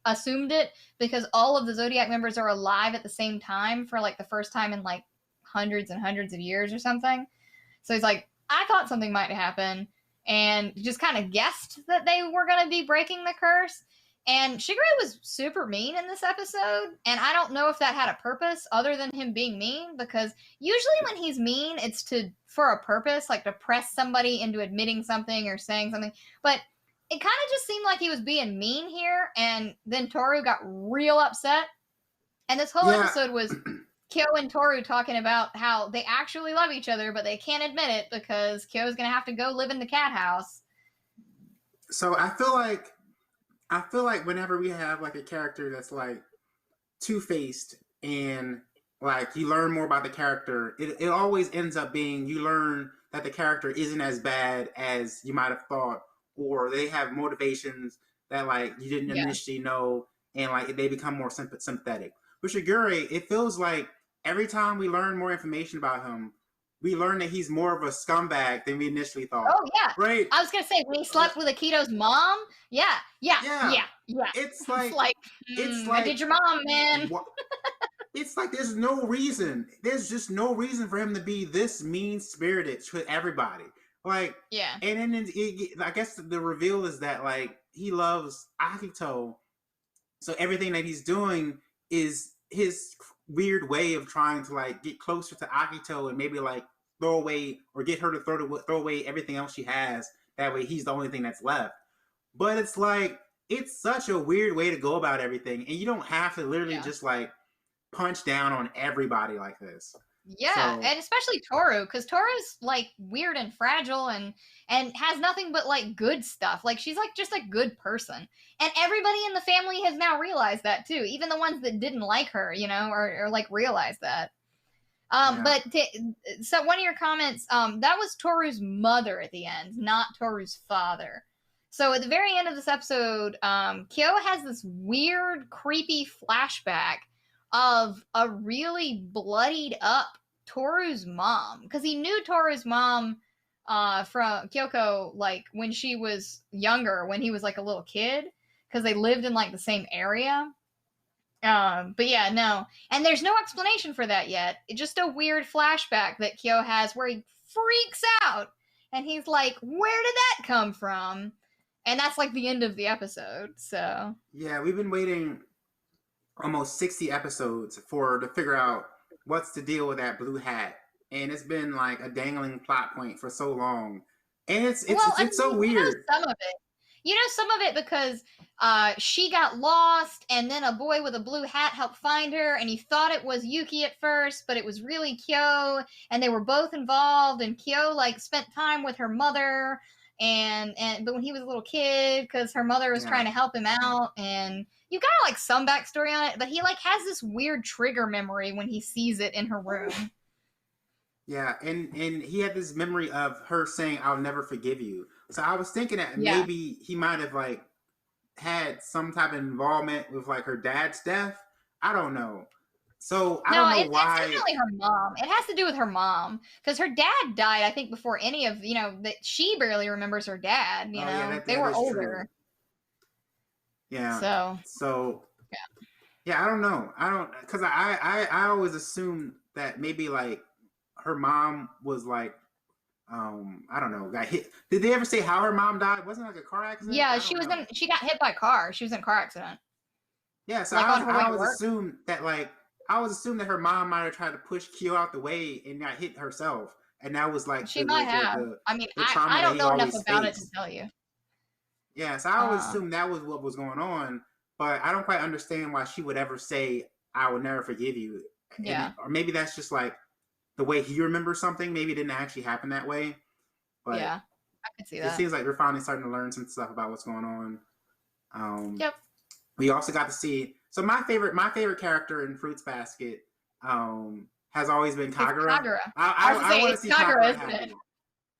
assumed it because all of the Zodiac members are alive at the same time for like the first time in like hundreds and hundreds of years or something. So he's like, I thought something might happen. And just kind of guessed that they were going to be breaking the curse. And Shigure was super mean in this episode, and I don't know if that had a purpose other than him being mean, because usually when he's mean, it's for a purpose, like to press somebody into admitting something or saying something. But it kind of just seemed like he was being mean here, and then Toru got real upset. And this whole episode was Kyo and Toru talking about how they actually love each other, but they can't admit it because Kyo's going to have to go live in the cat house. So I feel like whenever we have like a character that's like two-faced and like you learn more about the character, it always ends up being you learn that the character isn't as bad as you might have thought, or they have motivations that like you didn't initially know, and like they become more sympathetic. With Shigure, it feels like every time we learn more information about him, we learn that he's more of a scumbag than we initially thought. Oh yeah, right. I was gonna say when he slept with Akito's mom. Yeah. It's like I did your mom, man. It's like there's no reason. There's just no reason for him to be this mean spirited to everybody. Like, yeah. And then I guess the reveal is that like he loves Akito, so everything that he's doing is his weird way of trying to like get closer to Akito and maybe like throw away or get her to throw away everything else she has. That way he's the only thing that's left. But it's like it's such a weird way to go about everything, and you don't have to literally just like punch down on everybody like this. Yeah, and especially Toru, because Toru's like weird and fragile and has nothing but like good stuff. Like she's like just a good person, and everybody in the family has now realized that too. Even the ones that didn't like her, or like realized that. But so one of your comments, that was Toru's mother at the end, not Toru's father. So at the very end of this episode, Kyo has this weird, creepy flashback of a really bloodied up Toru's mom, because he knew Toru's mom from Kyoko like when she was younger, when he was like a little kid, because they lived in like the same area. But yeah, no, and there's no explanation for that yet. It's just a weird flashback that Kyo has where he freaks out and he's like, "Where did that come from?" And that's like the end of the episode. So yeah, we've been waiting almost 60 episodes to figure out what's the deal with that blue hat, and it's been like a dangling plot point for so long, and it's so weird. Some of it because she got lost, and then a boy with a blue hat helped find her, and he thought it was Yuki at first, but it was really Kyo, and they were both involved, and Kyo like spent time with her mother, but when he was a little kid, because her mother was trying to help him out, and you got like some backstory on it, but he like has this weird trigger memory when he sees it in her room. Yeah, and he had this memory of her saying, "I'll never forgive you." So I was thinking that maybe he might have like had some type of involvement with like her dad's death. I don't know. So I don't know why. It's definitely her mom. It has to do with her mom, because her dad died, I think, before any of that. She barely remembers her dad. They were older. True. Yeah. So. Yeah, I don't know. Because I always assumed that maybe like her mom was like, I don't know, got hit. Did they ever say how her mom died? Wasn't it like a car accident? Yeah, she got hit by a car. She was in a car accident. Yeah, so like I always assumed that her mom might have tried to push Kyo out the way and got hit herself, and that was like she might have. I don't know enough about it to tell you. Yeah, so I always assumed that was what was going on, but I don't quite understand why she would ever say, "I will never forgive you." Yeah, or maybe that's just like the way he remembers something. Maybe it didn't actually happen that way. But yeah, I could see that. It seems like we're finally starting to learn some stuff about what's going on. Yep. We also got to see. So my favorite character in Fruits Basket has always been Kagura. I want to see Kagura happy.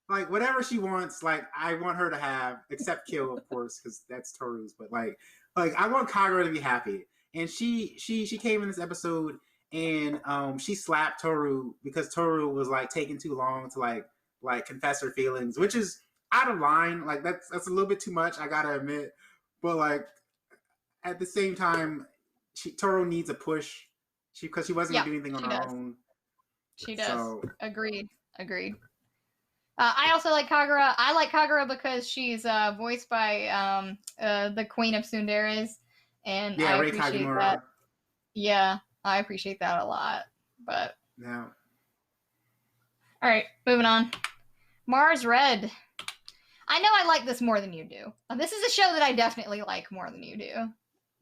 Like whatever she wants, like I want her to have, except Kyo, of course, because that's Toru's. But like I want Kagura to be happy, and she came in this episode and she slapped Toru because Toru was like taking too long to like confess her feelings, which is out of line. Like that's a little bit too much, I gotta admit. But like at the same time, Toru needs a push. Because she wasn't gonna do anything on her own. She does. So, Agreed. I also like Kagura. I like Kagura because she's voiced by the Queen of Tsunderes, and Yeah, I Rei appreciate that. Kagemura. Yeah, I appreciate that a lot. But Yeah. all right, moving on. Mars Red. I know I like this more than you do. This is a show that I definitely like more than you do. I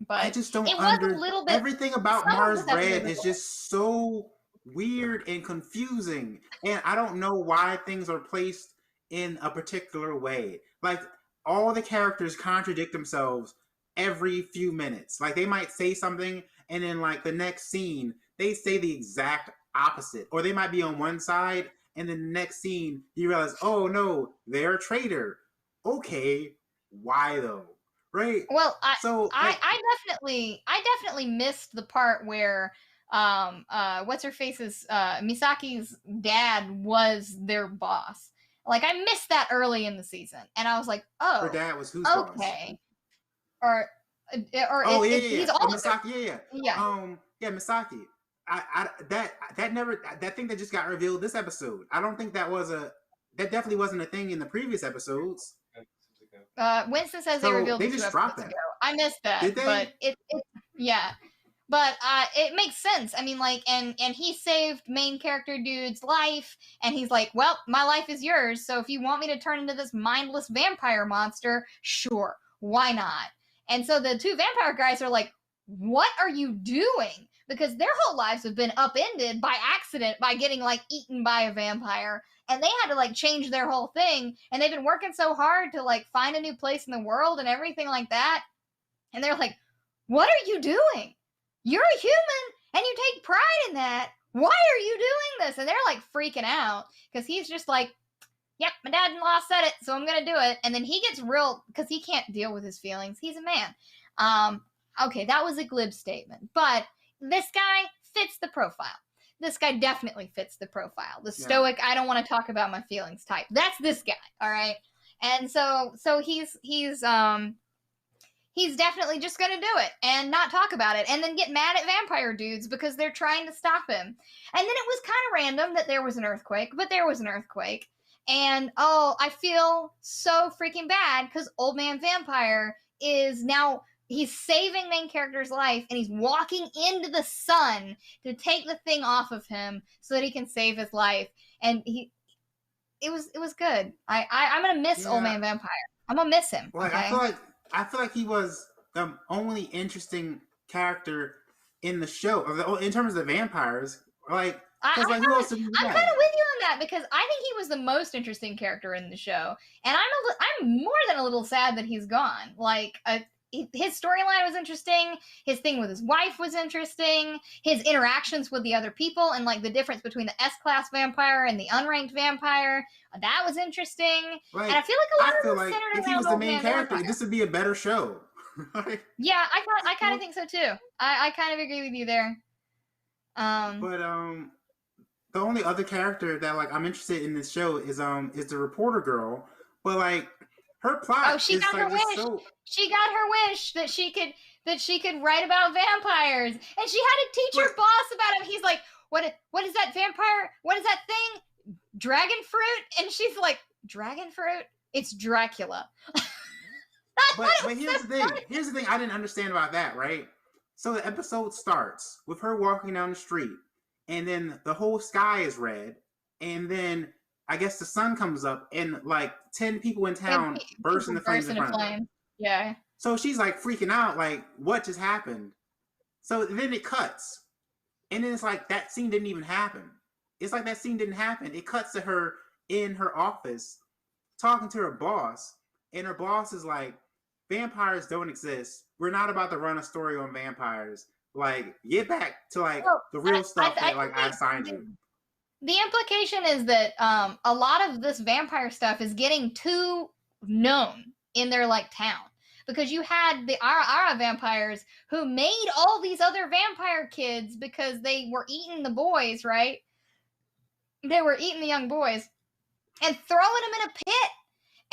But just don't it was a little bit. everything about Some of Mars this Red episode is was. just so weird and confusing. And I don't know why things are placed in a particular way. Like all the characters contradict themselves every few minutes. Like they might say something and then like the next scene they say the exact opposite. Or they might be on one side and then the next scene you realize, oh no, they're a traitor. Okay, why though? Right? Well, So like I definitely missed the part where what's her face's Misaki's dad was their boss. Like I missed that early in the season, and I was like, her oh, dad was whose boss? okay, or Oh yeah, he's yeah, all yeah. Misaki, yeah, yeah. yeah. Yeah, Misaki. That never that thing that just got revealed this episode. I don't think that was a that definitely wasn't a thing in the previous episodes. Winston says they So revealed they it two just dropped episodes that. ago. I missed that, Did they? but yeah. But it makes sense. I mean, like, and he saved main character dude's life, and he's like, well, my life is yours, so if you want me to turn into this mindless vampire monster, sure, why not? And so the two vampire guys are like, what are you doing? Because their whole lives have been upended by accident by getting like eaten by a vampire, and they had to like change their whole thing, and they've been working so hard to like find a new place in the world and everything like that, and they're like, what are you doing? You're a human and you take pride in that. Why are you doing this? And they're like freaking out because he's just like, yep, my dad-in-law said it, so I'm gonna do it. And then he gets real because he can't deal with his feelings. He's a man. Okay, that was a glib statement, but this guy fits the profile. This guy definitely fits the profile. The stoic, I don't want to talk about my feelings type. That's this guy, all right? And so he's definitely just going to do it and not talk about it and then get mad at vampire dudes because they're trying to stop him. And then it was kind of random that there was an earthquake, but there was an earthquake. And oh, I feel so freaking bad because Old Man Vampire is now, he's saving main character's life and he's walking into the sun to take the thing off of him so that he can save his life. And it was good. I'm going to miss Old Man Vampire. I'm going to miss him. Like, okay? I feel like he was the only interesting character in the show in terms of the vampires. Like, I'm who else did we kind of with you on that because I think he was the most interesting character in the show, and I'm more than a little sad that he's gone. Like, his storyline was interesting. His thing with his wife was interesting. His interactions with the other people and like the difference between the S-class vampire and the unranked vampire, that was interesting. Like, and I feel like a lot of like centered if he around was the Old main Man character, Vampire. this would be a better show. Yeah, I kind of think so too. I kind of agree with you there. But the only other character that like I'm interested in this show is the reporter girl. But like her plot. Oh, she got her wish. She got her wish that she could write about vampires, and she had to teach her boss about it. He's like, what is that vampire? What is that thing? Dragon fruit? And she's like, dragon fruit? It's Dracula. But here's the thing. Here's the thing I didn't understand about that, right? So the episode starts with her walking down the street, and then the whole sky is red, and then I guess the sun comes up, and like 10 people in town burst into flames in front of her. Yeah. So she's like freaking out, like, what just happened? So then it cuts, and then it's like that scene didn't even happen. It's like that scene didn't happen. It cuts to her in her office talking to her boss, and her boss is like, vampires don't exist. We're not about to run a story on vampires. Like, get back to like the real stuff that like I assigned you. The implication is that a lot of this vampire stuff is getting too known in their like town. Because you had the Ara vampires who made all these other vampire kids because they were eating the boys, right? They were eating the young boys and throwing them in a pit.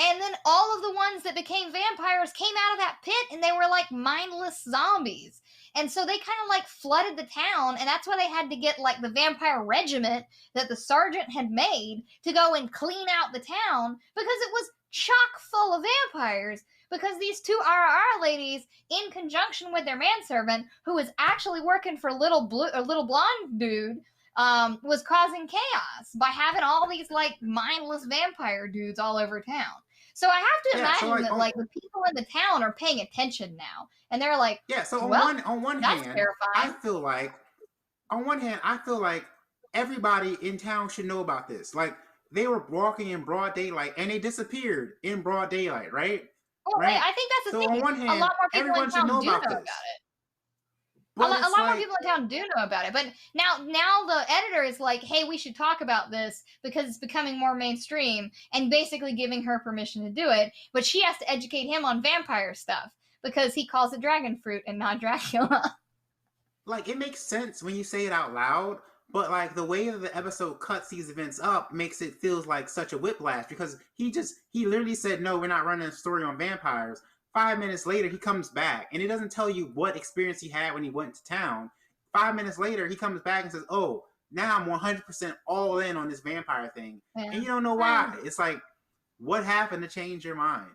And then all of the ones that became vampires came out of that pit and they were like mindless zombies. And so they kind of like flooded the town, and that's why they had to get like the vampire regiment that the sergeant had made to go and clean out the town because it was chock full of vampires. Because these two RR ladies, in conjunction with their manservant, who was actually working for little blonde dude, was causing chaos by having all these like mindless vampire dudes all over town. So I have to imagine that like the people in the town are paying attention now, and they're like, so on one that's hand, terrifying. I feel like everybody in town should know about this. Like they were walking in broad daylight and they disappeared in broad daylight, right? Well, right? I think that's the thing. On one hand, a lot more people in town do know about it. But a lot more people in town do know about it. But now the editor is like, hey, we should talk about this because it's becoming more mainstream, and basically giving her permission to do it. But she has to educate him on vampire stuff because he calls it dragon fruit and not Dracula. Like, it makes sense when you say it out loud, but like the way that the episode cuts these events up makes it feels like such a whiplash, because he literally said, no, we're not running a story on vampires. 5 minutes later, he comes back, and it doesn't tell you what experience he had when he went to town. 5 minutes later, he comes back and says, oh, now I'm 100% all in on this vampire thing. Yeah. And you don't know why. It's like, what happened to change your mind?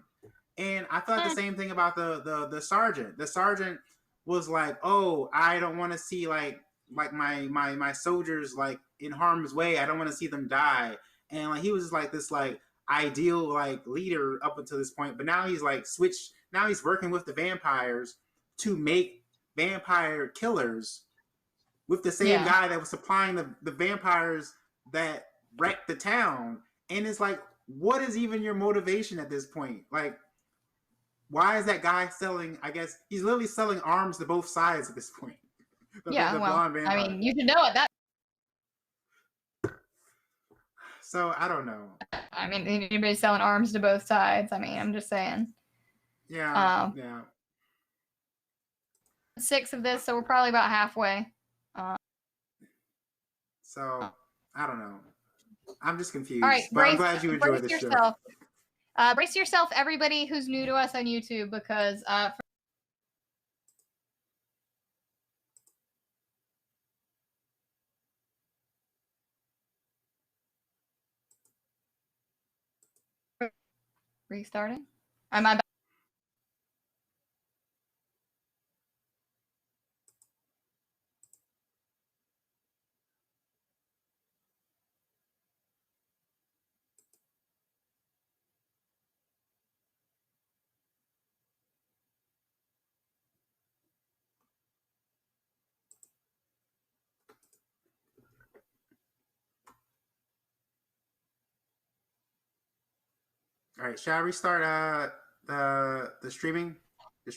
And I thought the same thing about the sergeant. The sergeant was like, oh, I don't want to see like my soldiers like in harm's way. I don't want to see them die. And like he was just like this like ideal like leader up until this point, but now he's like switched. Now he's working with the vampires to make vampire killers with the same guy that was supplying the vampires that wrecked the town. And it's like, what is even your motivation at this point? Like, why is that guy selling? I guess he's literally selling arms to both sides at this point. I mean, you should know it. So I don't know. I mean, anybody's selling arms to both sides. I mean, I'm just saying. Yeah. 6 of this, so we're probably about halfway. So I don't know. I'm just confused. All right, but I'm glad you enjoyed this show. Brace yourself, everybody who's new to us on YouTube, because restarting. Am I back? All right, shall I restart the streaming?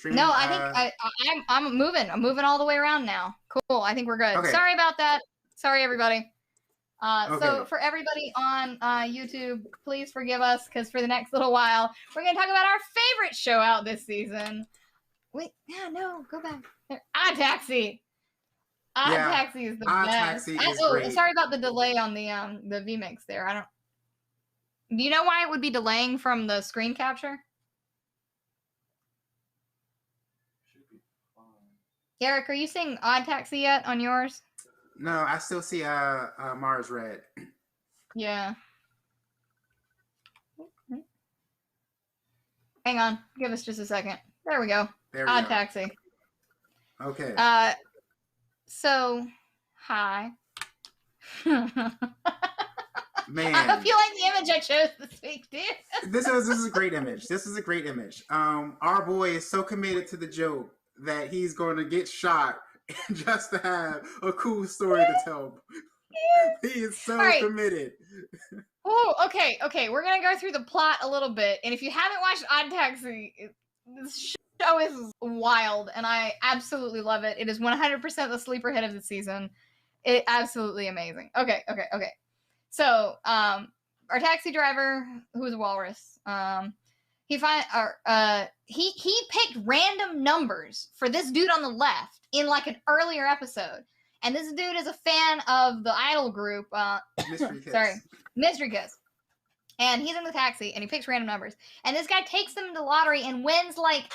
No, I think I'm moving. I'm moving all the way around now. Cool. I think we're good. Okay. Sorry about that. Sorry, everybody. So for everybody on YouTube, please forgive us, because for the next little while, we're going to talk about our favorite show out this season. Wait, no, go back. Odd Taxi. Odd Taxi is the best. Taxi is great. Sorry about the delay on the vMix there. Do you know why it would be delaying from the screen capture? Erik, are you seeing Odd Taxi yet on yours? No, I still see Mars Red. Yeah. Hang on. Give us just a second. There we go. Odd Taxi. Okay. So, hi. Man, I hope you like the image I chose this week, dude. This is a great image. This is a great image. Our boy is so committed to the joke that he's going to get shot just to have a cool story to tell. He is so committed. Oh, okay. We're gonna go through the plot a little bit, and if you haven't watched Odd Taxi, this show is wild, and I absolutely love it. It is 100% the sleeper hit of the season. It absolutely amazing. Okay. So, our taxi driver, who is a walrus, he picked random numbers for this dude on the left in like an earlier episode, and this dude is a fan of the idol group, Mystery Kiss, and he's in the taxi and he picks random numbers, and this guy takes them to the lottery and wins like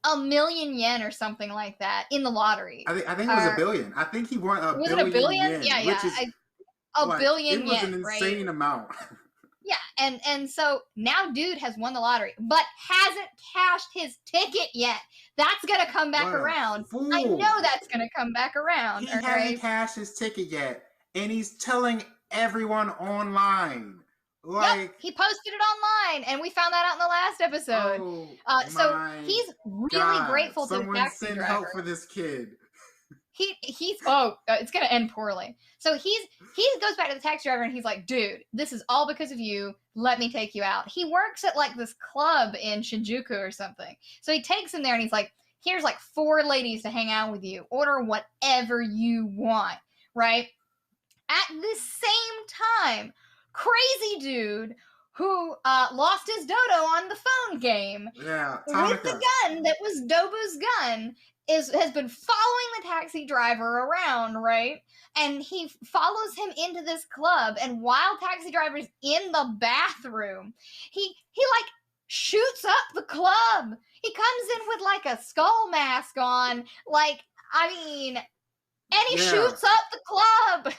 1 million yen or something like that in the lottery. I think it was a billion. I think he won a Was it billion a billion? yen, Yeah, which is a like billion it was yen, an right? insane amount. Yeah, and so now dude has won the lottery, but hasn't cashed his ticket yet. That's gonna come back around. Fool. I know that's gonna come back around. He hasn't cashed his ticket yet, and he's telling everyone online. Like, yep, he posted it online, and we found that out in the last episode. So he's really grateful to the taxi driver. Someone send help for this kid. He's it's gonna end poorly. So he goes back to the taxi driver and he's like, dude, this is all because of you. Let me take you out. He works at like this club in Shinjuku or something. So he takes him there and he's like, here's like 4 ladies to hang out with you. Order whatever you want, right? At the same time, crazy dude who lost his dodo on the phone game with the gun that was Dobu's gun has been following the taxi driver around, right? And he follows him into this club, and while taxi driver's in the bathroom, he like shoots up the club. He comes in with like a skull mask on, like, I mean, and he shoots up the club.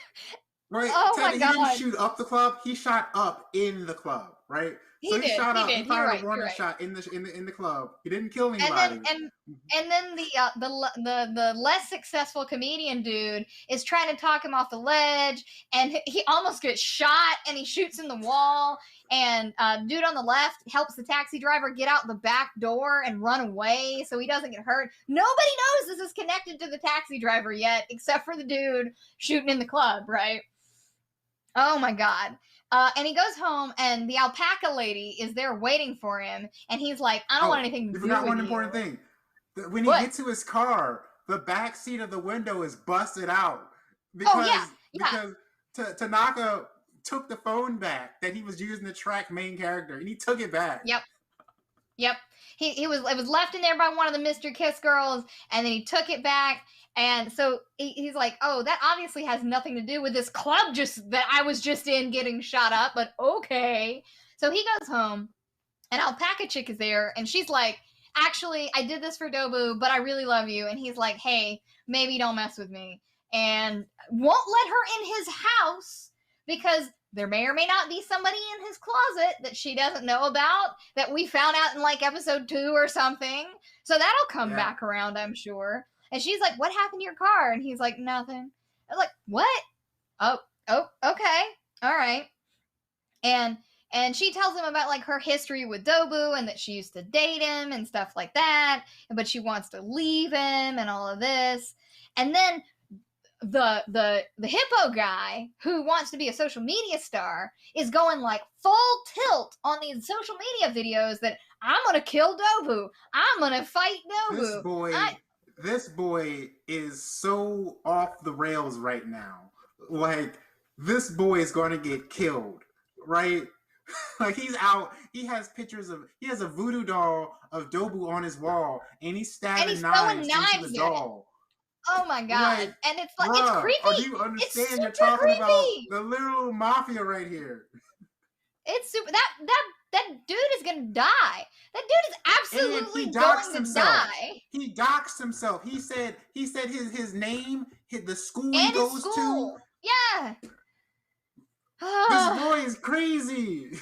Right. Oh my God. He didn't shoot up the club. He shot up in the club. Right. He shot up. He fired a warning shot in the club. He didn't kill anybody. And then the less successful comedian dude is trying to talk him off the ledge, and he almost gets shot, and he shoots in the wall. And dude on the left helps the taxi driver get out the back door and run away so he doesn't get hurt. Nobody knows this is connected to the taxi driver yet, except for the dude shooting in the club, right? Oh my God. And he goes home, and the alpaca lady is there waiting for him, and he's like, I don't want anything to do with you. You forgot one important thing. When he gets to his car, the back seat of the window is busted out. Because Tanaka took the phone back that he was using to track main character, and he took it back. Yep. It was left in there by one of the Mr. Kiss girls, and then he took it back. And so he's like, oh, that obviously has nothing to do with this club that I was just in getting shot up, but okay. So he goes home, and Alpaca Chick is there, and she's like, actually, I did this for Dobu, but I really love you. And he's like, hey, maybe don't mess with me. And won't let her in his house because there may or may not be somebody in his closet that she doesn't know about that we found out in like episode 2 or something. So that'll come back around, I'm sure. And she's like, what happened to your car? And he's like, nothing. I'm like, what? Oh, okay. All right. And she tells him about like her history with Dobu and that she used to date him and stuff like that. But she wants to leave him and all of this. And then the hippo guy who wants to be a social media star is going like full tilt on these social media videos that I'm going to kill Dobu. I'm going to fight Dobu. This boy is so off the rails right now. Like, this boy is going to get killed, right? Like, he's out. He has a voodoo doll of Dobu on his wall, and he's stabbing knives into the doll. Oh my God. Like, and it's like, it's creepy. Do you understand? You're talking about the literal mafia right here. It's super. That dude is gonna die. That dude is absolutely going to die. He doxed himself. He said his name, the school and he goes to. Yeah. This boy is crazy.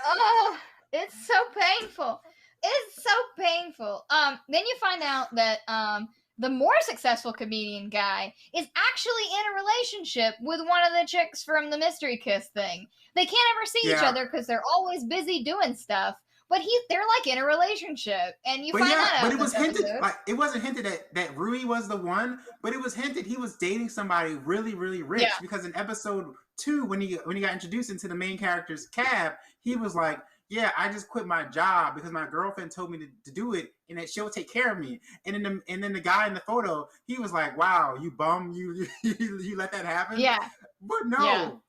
Oh, it's so painful. It's so painful. Then you find out that the more successful comedian guy is actually in a relationship with one of the chicks from the Mystery Kiss thing. They can't ever see each other because they're always busy doing stuff. But they're like in a relationship, and you find that out. But it was hinted. Like, it wasn't hinted that Rui was the one, but it was hinted he was dating somebody really, really rich. Yeah. Because in episode 2, when he got introduced into the main character's cab, he was like, yeah, I just quit my job because my girlfriend told me to do it and that she'll take care of me. And then the guy in the photo, he was like, wow, you bum, you let that happen? Yeah. But no,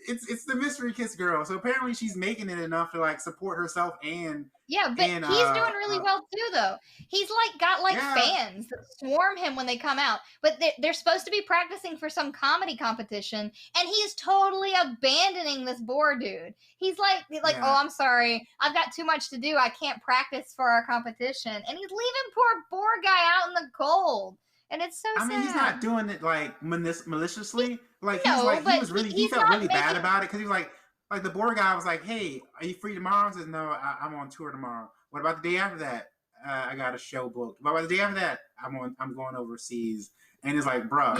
it's the mystery kiss girl. So apparently she's making it enough to like support herself and Yeah, but he's doing really well too, though. He's like got like fans that swarm him when they come out. But they're supposed to be practicing for some comedy competition, and he's totally abandoning this boar dude. He's like, oh, I'm sorry, I've got too much to do. I can't practice for our competition, and he's leaving poor boar guy out in the cold. And it's so sad. I mean, he's not doing it like maliciously. Like he felt really bad about it because he was like the board guy was like, "Hey, are you free tomorrow?" I said, "No, I'm on tour tomorrow." What about the day after that? I got a show booked. What about the day after that? I'm going overseas. And it's like, bruh.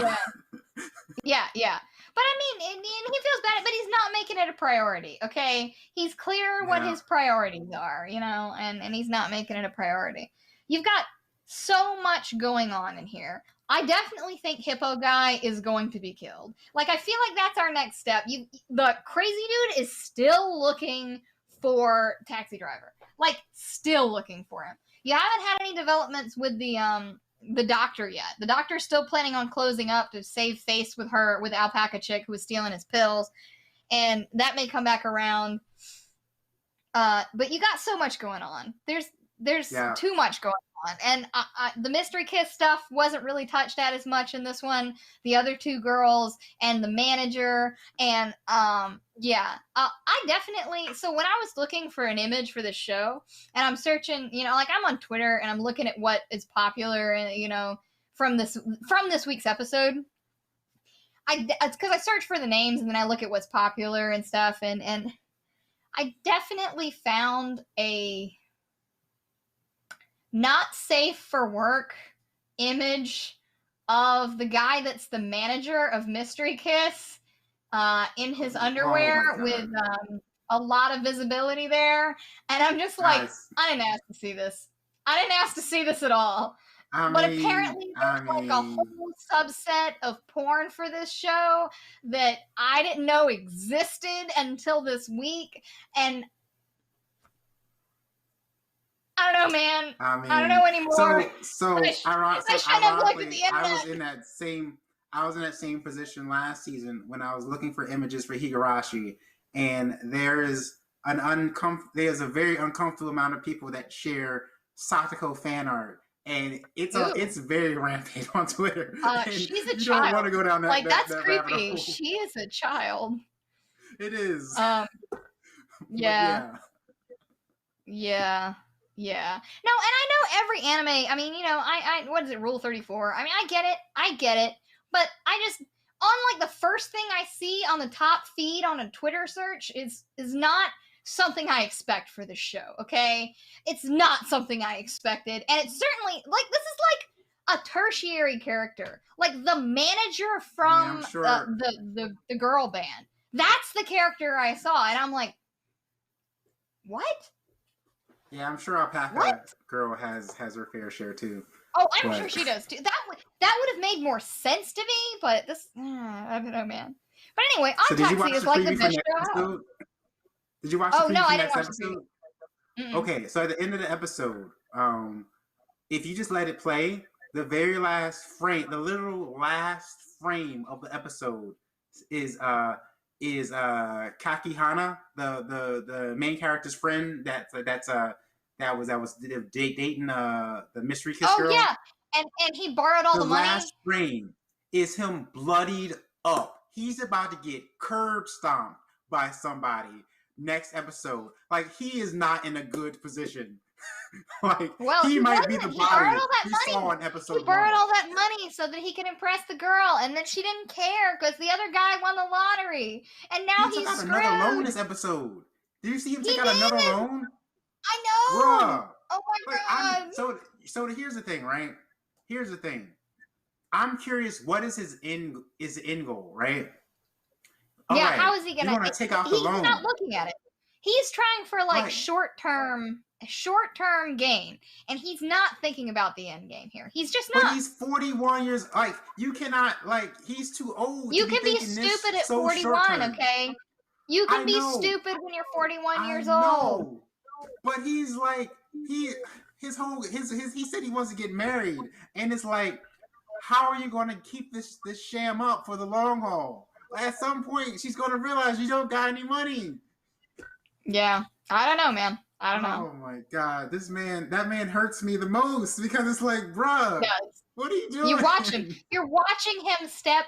Yeah. But I mean, and he feels bad, but he's not making it a priority. Okay, he's clear what his priorities are, and he's not making it a priority. You've got so much going on in here. I definitely think Hippo Guy is going to be killed. Like, I feel like that's our next step. The crazy dude is still looking for Taxi Driver. Like, still looking for him. You haven't had any developments with the doctor yet. The doctor's still planning on closing up to save face with Alpaca Chick who was stealing his pills. And that may come back around. But you got so much going on. There's too much going on. And the mystery kiss stuff wasn't really touched at as much in this one. The other two girls and the manager. And I definitely, so when I was looking for an image for this show and I'm searching, like I'm on Twitter and I'm looking at what is popular and, from this week's episode, it's because I search for the names and then I look at what's popular and stuff. And I definitely found a not safe for work image of the guy that's the manager of Mystery Kiss in his underwear with a lot of visibility there. And I'm just like, I didn't ask to see this. I didn't ask to see this at all. But apparently there's like a whole subset of porn for this show that I didn't know existed until this week. And I don't know, man. I don't know anymore. So I shouldn't have looked at the internet. I was in that same position last season when I was looking for images for Higurashi, and there's a very uncomfortable amount of people that share Satoko fan art, and it's very rampant on Twitter. She's a child. You don't want to go down that that's that creepy. She is a child. It is. Yeah. No, and I know every anime, I mean, I what is it, Rule 34? I mean, I get it. But I just, on like the first thing I see on the top feed on a Twitter search is not something I expect for this show, okay? It's not something I expected. And it's certainly, like, this is like a tertiary character. Like the manager from the girl band. That's the character I saw. And I'm like, what? Yeah, I'm sure Alpaca Girl has her fair share too. Oh, I'm sure she does too. That would have made more sense to me, but this, I don't know, man. But anyway, Taxi is like the best show. Did you watch the preview for next episode? Okay, so at the end of the episode, if you just let it play, the very last frame, the literal last frame of the episode is Kakihana, the main character's friend that was dating the mystery kiss girl. Oh yeah, and he borrowed all the money. The last frame is him bloodied up. He's about to get curb stomped by somebody next episode. Like, he is not in a good position. He might be the body he saw in episode 1. He borrowed all that money so that he could impress the girl, and then she didn't care because the other guy won the lottery, and now he's screwed. He took out another loan this episode. Did you see him take out another loan? I know. Bruh. Oh my god. So here's the thing, right? Here's the thing. I'm curious, what is his end goal, right? Yeah, how is he gonna take out the loan? He's not looking at it. He's trying for short-term gain, and he's not thinking about the end game here. He's just not. But he's 41 years. Like, you cannot. Like, he's too old. You can be stupid at 41. Okay, you can be stupid when you're 41 years old. But he's like he said he wants to get married, and it's like, how are you going to keep this sham up for the long haul? at some point she's gonna realize you don't got any money. Yeah, I don't know, man. I don't know. Oh my god, that man hurts me the most because it's like, bruh, Yes. what are you doing? You watch him. You're watching him step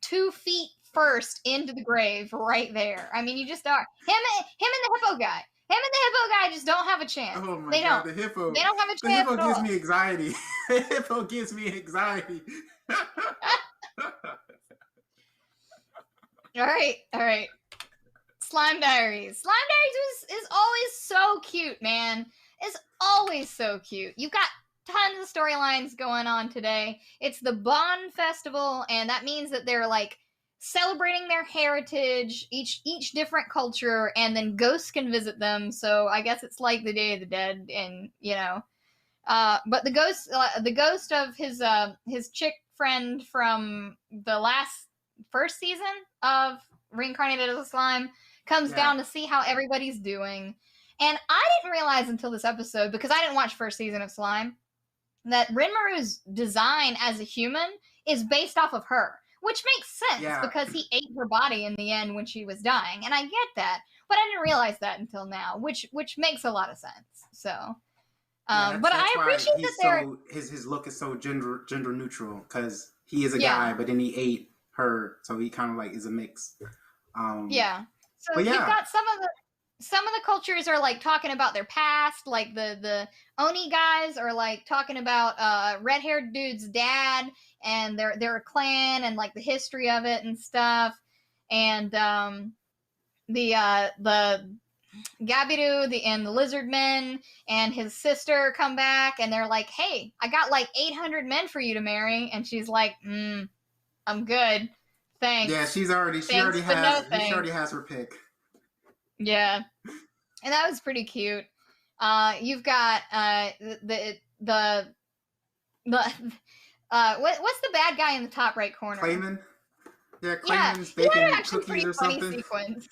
2 feet first into the grave right there. I mean, you just are. Him and the hippo guy. Him and the hippo guy just don't have a chance. Oh my they god, don't. the hippo. They don't have a The chance. hippo gives me anxiety. The hippo gives me anxiety. All right. Slime Diaries. Slime Diaries is always so cute, man. It's always so cute. You've got tons of storylines going on today. It's the Bon Festival, and that means that they're like celebrating their heritage, each different culture, and then ghosts can visit them. So I guess it's like the Day of the Dead, and but the ghost of his chick friend from the first season of Reincarnated as a Slime comes down to see how everybody's doing. And I didn't realize until this episode, because I didn't watch first season of Slime, that Rinmaru's design as a human is based off of her, which makes sense because he ate her body in the end when she was dying, and I get that, but I didn't realize that until now, which makes a lot of sense. So, but I appreciate that his look is so gender neutral because he is a guy, but then he ate her, so he kind of like is a mix. So you've got some of the cultures are like talking about their past, like the Oni guys are like talking about red-haired dude's dad and their clan and like the history of it and stuff. And the Gabiru and the lizard men and his sister come back and they're like, "Hey, I got like 800 men for you to marry," and she's like, "I'm good. Thanks." Yeah, she already has her pick. Yeah, and that was pretty cute. You've got what's the bad guy in the top right corner? Clayman. Yeah, Clayman's baking cookies or something. Sequence.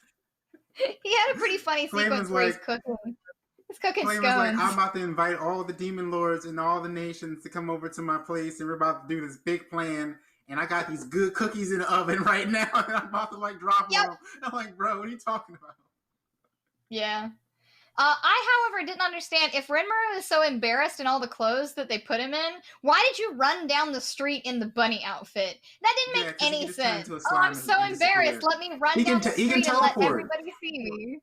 He had a pretty funny sequence where he's cooking. He's cooking scones. Like, I'm about to invite all the demon lords and all the nations to come over to my place, and we're about to do this big plan. And I got these good cookies in the oven right now, and I'm about to like drop them. I'm like, bro, what are you talking about? Yeah. I, however, didn't understand if Renmaru is so embarrassed in all the clothes that they put him in, why did you run down the street in the bunny outfit? That didn't make any sense. I'm so embarrassed. Let me run down the street and let everybody see me.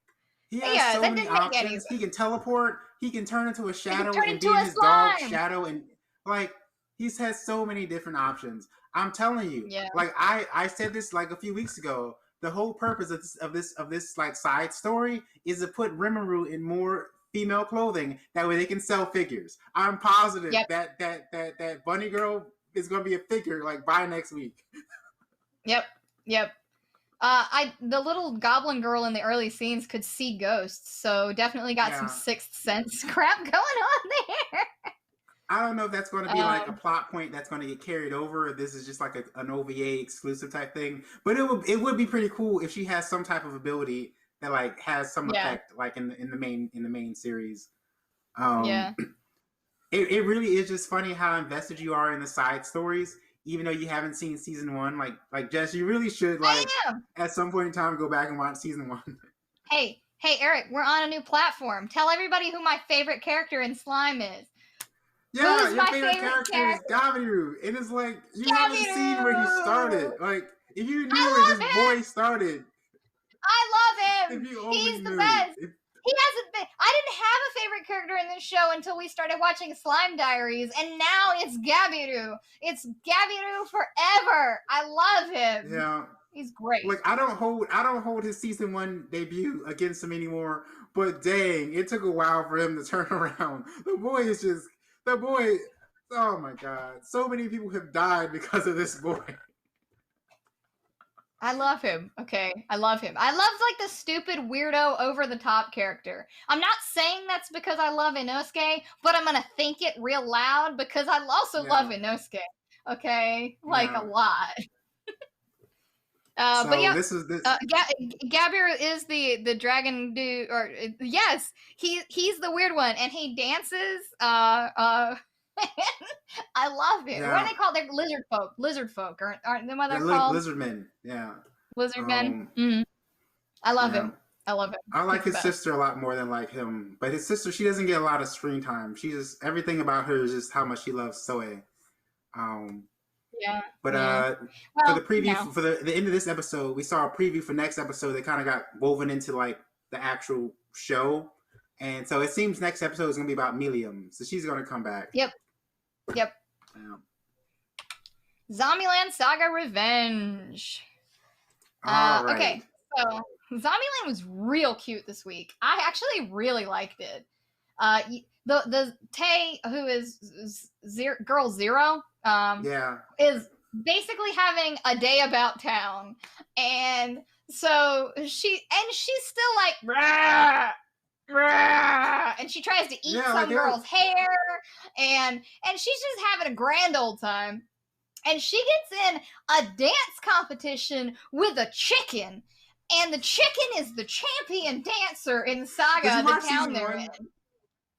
He has so many options. He can teleport. He can turn into a shadow and be his dog's shadow, and like he has so many different options. I'm telling you, like I said this like a few weeks ago. The whole purpose of this like side story is to put Rimuru in more female clothing. That way they can sell figures. I'm positive that bunny girl is going to be a figure like by next week. Yep. The little goblin girl in the early scenes could see ghosts, so definitely got some sixth sense crap going on there. I don't know if that's going to be like a plot point that's going to get carried over. Or this is just like an OVA exclusive type thing. But it would be pretty cool if she has some type of ability that like has some effect like in the main series. It really is just funny how invested you are in the side stories, even though you haven't seen season 1. Like Jess, you really should like at some point in time go back and watch season 1. Hey Erik, we're on a new platform. Tell everybody who my favorite character in Slime is. Yeah, your favorite character is Gabiru. And it's like, you haven't seen where he started. Like, if you knew where this boy started. I love him. He's the best. He hasn't been. I didn't have a favorite character in this show until we started watching Slime Diaries. And now it's Gabiru. It's Gabiru forever. I love him. Yeah. He's great. Like, I don't hold his season 1 debut against him anymore. But dang, it took a while for him to turn around. The boy, oh my God. So many people have died because of this boy. I love him. Okay. I love him. I love like the stupid weirdo over the top character. I'm not saying that's because I love Inosuke, but I'm going to think it real loud because I also love Inosuke. Okay. Like a lot. So but yeah, this Gabiru is the dragon dude, or yes, he's the weird one, and he dances. I love it. What are they called? They're lizard folk, aren't they? What they're called? Lizard men. Yeah. Lizard Man. Mm-hmm. I love Yeah. him. I love him. I like He's the his best. sister a lot more than like him. But his sister, she doesn't get a lot of screen time. She just everything about her is just how much she loves Soe. Yeah. But yeah. for Well, the preview you know. for the end of this episode, we saw a preview for next episode that kind of got woven into like the actual show. And so it seems next episode is gonna be about Milium. So she's gonna come back. Yep. Yeah. Zombieland Saga Revenge. All right. Okay, so Zombieland was real cute this week. I actually really liked it. The Tay, who is girl Zero, is basically having a day about town, and so she's still like rah, rah, and she tries to eat some girl's hair, and she's just having a grand old time. And she gets in a dance competition with a chicken. And the chicken is the champion dancer in Saga, the town they're in.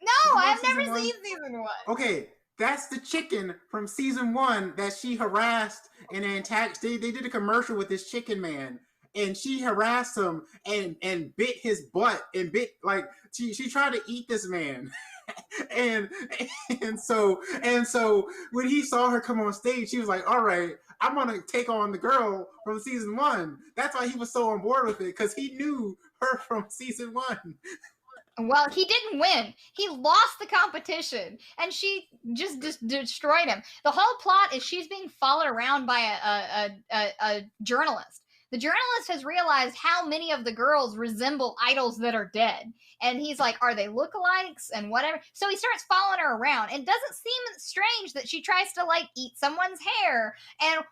No, I've never seen season 1. Okay, that's the chicken from season 1 that she harassed and attacked. They did a commercial with this chicken man. And she harassed him and bit his butt and bit like she tried to eat this man. and so when he saw her come on stage, he was like, all right, I'm gonna take on the girl from season 1. That's why he was so on board with it, because he knew her from season 1. Well, he didn't win. He lost the competition, and she just destroyed him. The whole plot is she's being followed around by a journalist. The journalist has realized how many of the girls resemble idols that are dead. And he's like, are they lookalikes and whatever? So he starts following her around. And it doesn't seem strange that she tries to like eat someone's hair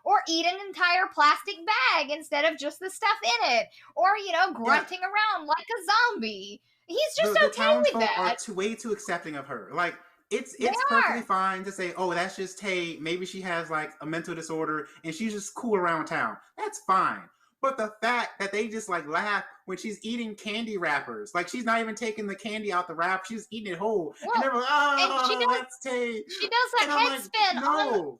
or eat an entire plastic bag instead of just the stuff in it. Or, grunting around like a zombie. He's just okay with that. Are way too accepting of her. Like, it's perfectly fine to say, oh, that's just Tay. Maybe she has like a mental disorder and she's just cool around town. That's fine. But the fact that they just like laugh when she's eating candy wrappers, like she's not even taking the candy out the wrap, she's eating it whole, and they're like, "Oh, that's Tay." She does a head spin on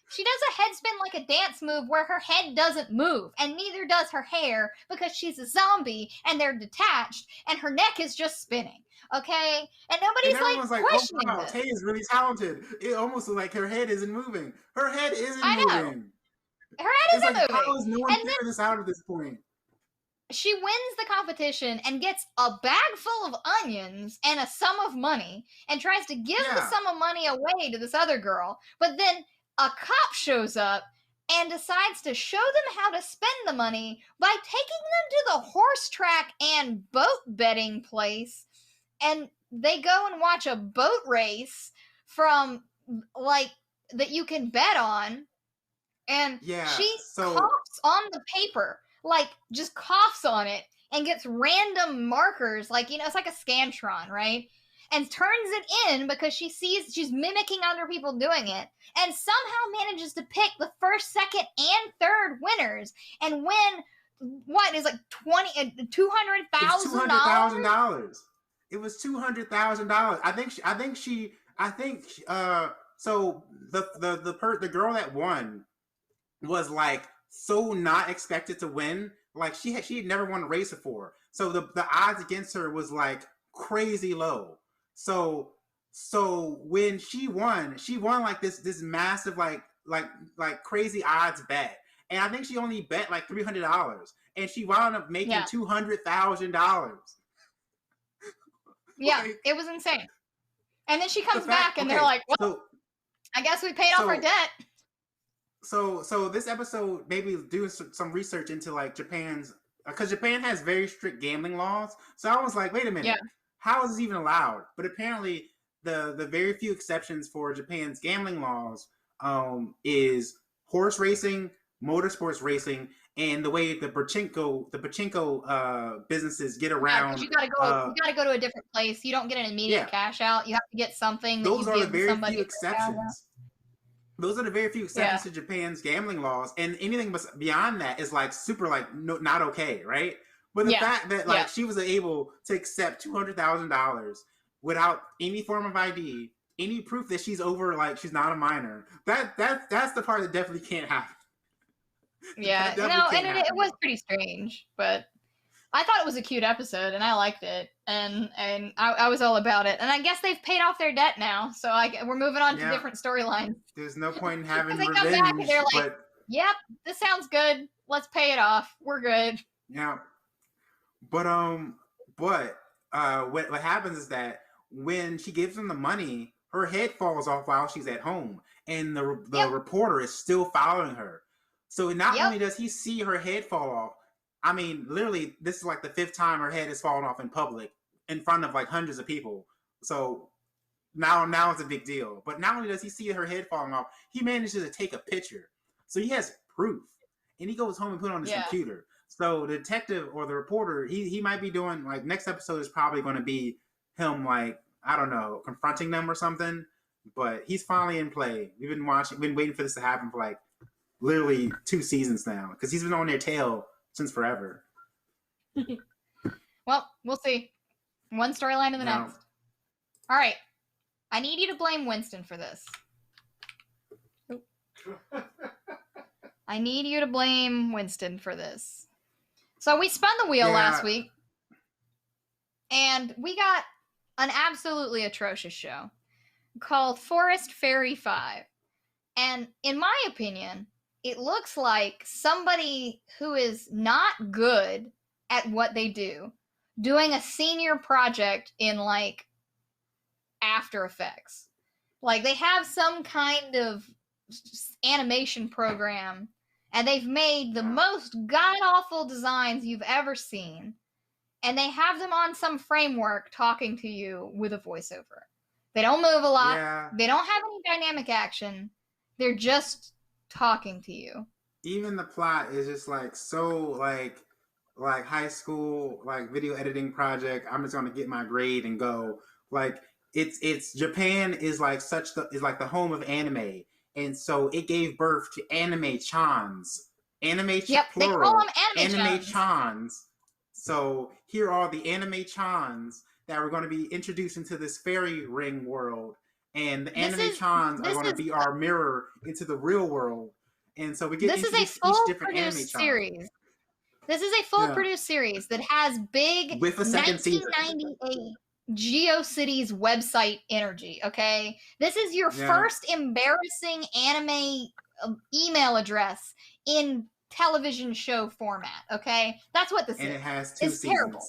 she does a head spin like a dance move where her head doesn't move, and neither does her hair because she's a zombie and they're detached, and her neck is just spinning. Okay, and nobody's like questioning this. Tay is really talented. It almost looks like her head isn't moving. Her head isn't moving. Her head isn't moving. How is no one figured this out at this point? She wins the competition and gets a bag full of onions and a sum of money and tries to give the sum of money away to this other girl. But then a cop shows up and decides to show them how to spend the money by taking them to the horse track and boat betting place. And they go and watch a boat race from that you can bet on. And she coughs on the paper, just coughs on it and gets random markers, it's like a Scantron, right? And turns it in because she's mimicking other people doing it and somehow manages to pick the first, second, and third winners and win what is like $200,000? $200,000. It was $200,000. I think so the girl that won was like so not expected to win. Like she had never won a race before. So the odds against her was like crazy low. So when she won like this massive like crazy odds bet. And I think she only bet like $300 and she wound up making $200,000. Yeah, it was insane. And then she comes back and they're like, well, I guess we paid off our debt. So this episode, maybe do some research into like Japan's, because Japan has very strict gambling laws. So I was like, wait a minute, how is this even allowed? But apparently the very few exceptions for Japan's gambling laws is horse racing, motorsports racing, and the way the pachinko businesses get around. You gotta go to a different place. You don't get an immediate cash out. You have to get something. Those are the very few exceptions. Those are the very few exceptions to Japan's gambling laws, and anything beyond that is like super like not okay, right? But the fact that like she was able to accept $200,000 without any form of ID, any proof that she's over, like she's not a minor, that's the part that definitely can't happen. Yeah, That definitely and can't it happen was though. pretty strange, but I thought it was a cute episode, and I liked it, and I was all about it. And I guess they've paid off their debt now, so we're moving on to Yeah, different storylines. there's no point in Because having they come back and they're revenge, like, but "Yep, this sounds good. Let's pay it off. We're good." yeah, but what happens is that when she gives him the money, her head falls off while she's at home, and the Yep, reporter is still following her. So not yep, only does he see her head fall off, I mean, literally, this is like the 5th time her head has fallen off in public in front of like hundreds of people. So now it's a big deal. But not only does he see her head falling off, he manages to take a picture. So he has proof. And he goes home and put it on his yeah. computer. So the detective or the reporter, he might be doing like next episode is probably going to be him like, I don't know, confronting them or something. But he's finally in play. We've been waiting for this to happen for like literally 2 seasons now because he's been on their tail since forever. Well, we'll see. One storyline to the Now, next. All right, I need you to blame Winston for this. I need you to blame Winston for this. So we spun the wheel last week, and we got an absolutely atrocious show called Forrest Fairy 5. And in my opinion, it looks like somebody who is not good at what they do doing a senior project in like After Effects. Like they have some kind of animation program and they've made the most god-awful designs you've ever seen. And they have them on some framework talking to you with a voiceover. They don't move a lot. yeah. They don't have any dynamic action. They're just talking to you. Even the plot is just like so like high school like video editing project. I'm just gonna get my grade and go. Like it's Japan is like is like the home of anime, and so it gave birth to anime chans, Yep, plural, they call them anime chans. chans. So here are the anime chans that we're going to be introduced into this fairy ring world, and the anime chans are going to be our mirror into the real world. And so we get introduced to each different anime series. This is a full produced series that has big with a second 1998 GeoCities website energy, okay? This is your first embarrassing anime email address in television show format, okay? That's what this is. And it has 2 seasons. Terrible.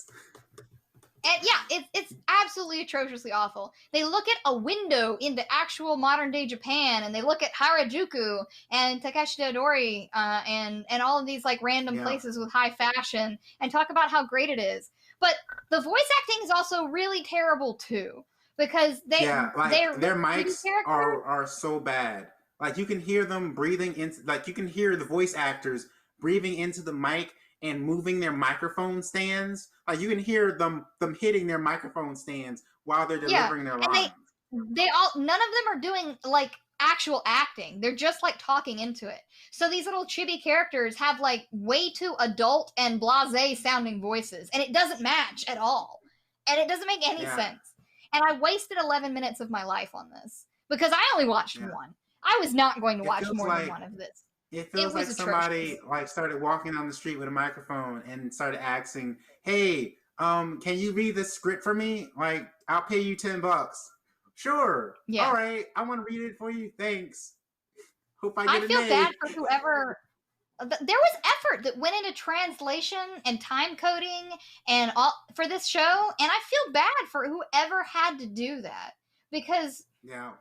And yeah, it's absolutely atrociously awful. They look at a window into actual modern day Japan, and they look at Harajuku and Takeshi Dodori and all of these like random places with high fashion, and talk about how great it is. But the voice acting is also really terrible too, because their mics are so bad. Like you can hear them breathing into, like you can hear the voice actors breathing into the mic and moving their microphone stands. Like you can hear them hitting their microphone stands while they're delivering their lines. None of them are doing like actual acting. They're just like talking into it. So these little chibi characters have like way too adult and blasé sounding voices, and it doesn't match at all. And it doesn't make any sense. And I wasted 11 minutes of my life on this because I only watched one. I was not going to watch more than one of this. It feels like somebody like started walking down the street with a microphone and started asking, "Hey, can you read this script for me? Like, I'll pay you $10." Sure. Yeah. All right. I want to read it for you. Thanks. Hope I get it. I feel bad for whoever. There was effort that went into translation and time coding and all for this show, and I feel bad for whoever had to do that because. Yeah.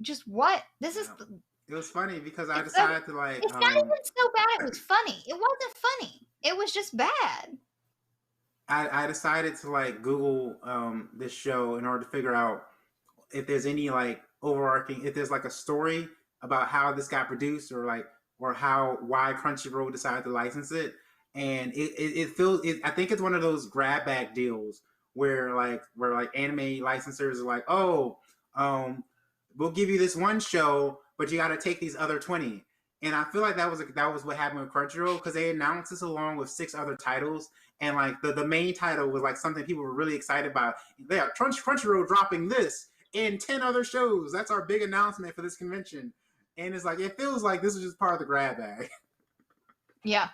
Just what? This is. It was funny because I decided to like. It's not even so bad. It was funny. It wasn't funny. It was just bad. I decided to like Google this show in order to figure out if there's any like overarching, if there's like a story about how this got produced or why Crunchyroll decided to license it. And it feels I think it's one of those grab bag deals where anime licensors are like, oh, we'll give you this one show, but you got to take these other 20. And I feel like that was what happened with Crunchyroll because they announced this along with 6 other titles, and like the main title was like something people were really excited about. Yeah, Crunchyroll dropping this and 10 other shows. That's our big announcement for this convention. and it's like it feels like this is just part of the grab bag. Yeah.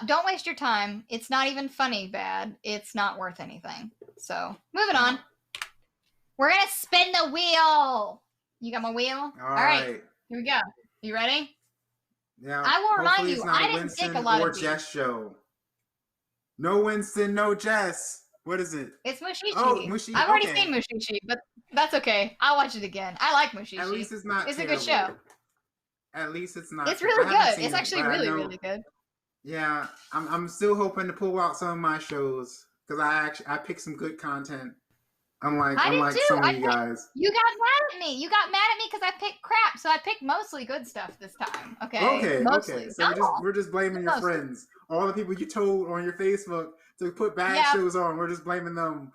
Don't waste your time. It's not even funny bad. It's not worth anything. So, moving on. We're gonna spin the wheel. You got my wheel? All right. Here we go. You ready? Yeah. I will remind you, I didn't Winston pick a lot or of these. Jess show. No Winston, no Jess. What is it? It's Mushishi. Oh, Mushishi. I've already seen Mushishi, but that's okay. I'll watch it again. I like Mushishi. At least it's not. It's terrible. a good show. At least it's not. It's really good. It's actually really good. Yeah, I'm still hoping to pull out some of my shows because I picked some good content. Unlike some of you guys. You got mad at me. You got mad at me because I picked crap, so I picked mostly good stuff this time. Okay. Mostly. So we're just blaming your friends. All the people you told on your Facebook to put bad shows on. We're just blaming them.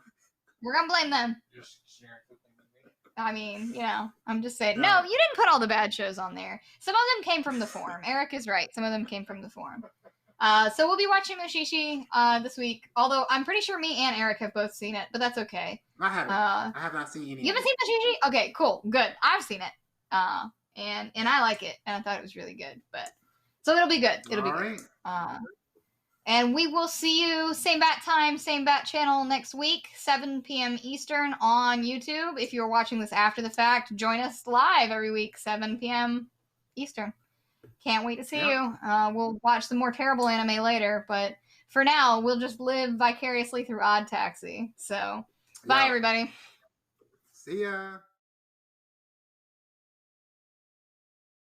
We're gonna blame them. I mean, I'm just saying. No, you didn't put all the bad shows on there. Some of them came from the forum. Erik is right. Some of them came from the forum. So we'll be watching Mushishi this week. Although I'm pretty sure me and Erik have both seen it, but that's okay. I haven't. I have not seen any. You haven't seen Mushishi? Okay, cool, good. I've seen it, and I like it, and I thought it was really good. But so it'll be good. It'll be good. And we will see you same bat time, same bat channel next week, 7 p.m. Eastern on YouTube. If you're watching this after the fact, join us live every week, 7 p.m. Eastern. Can't wait to see you. We'll watch some more terrible anime later, but for now, we'll just live vicariously through Odd Taxi. So, bye, everybody. See ya.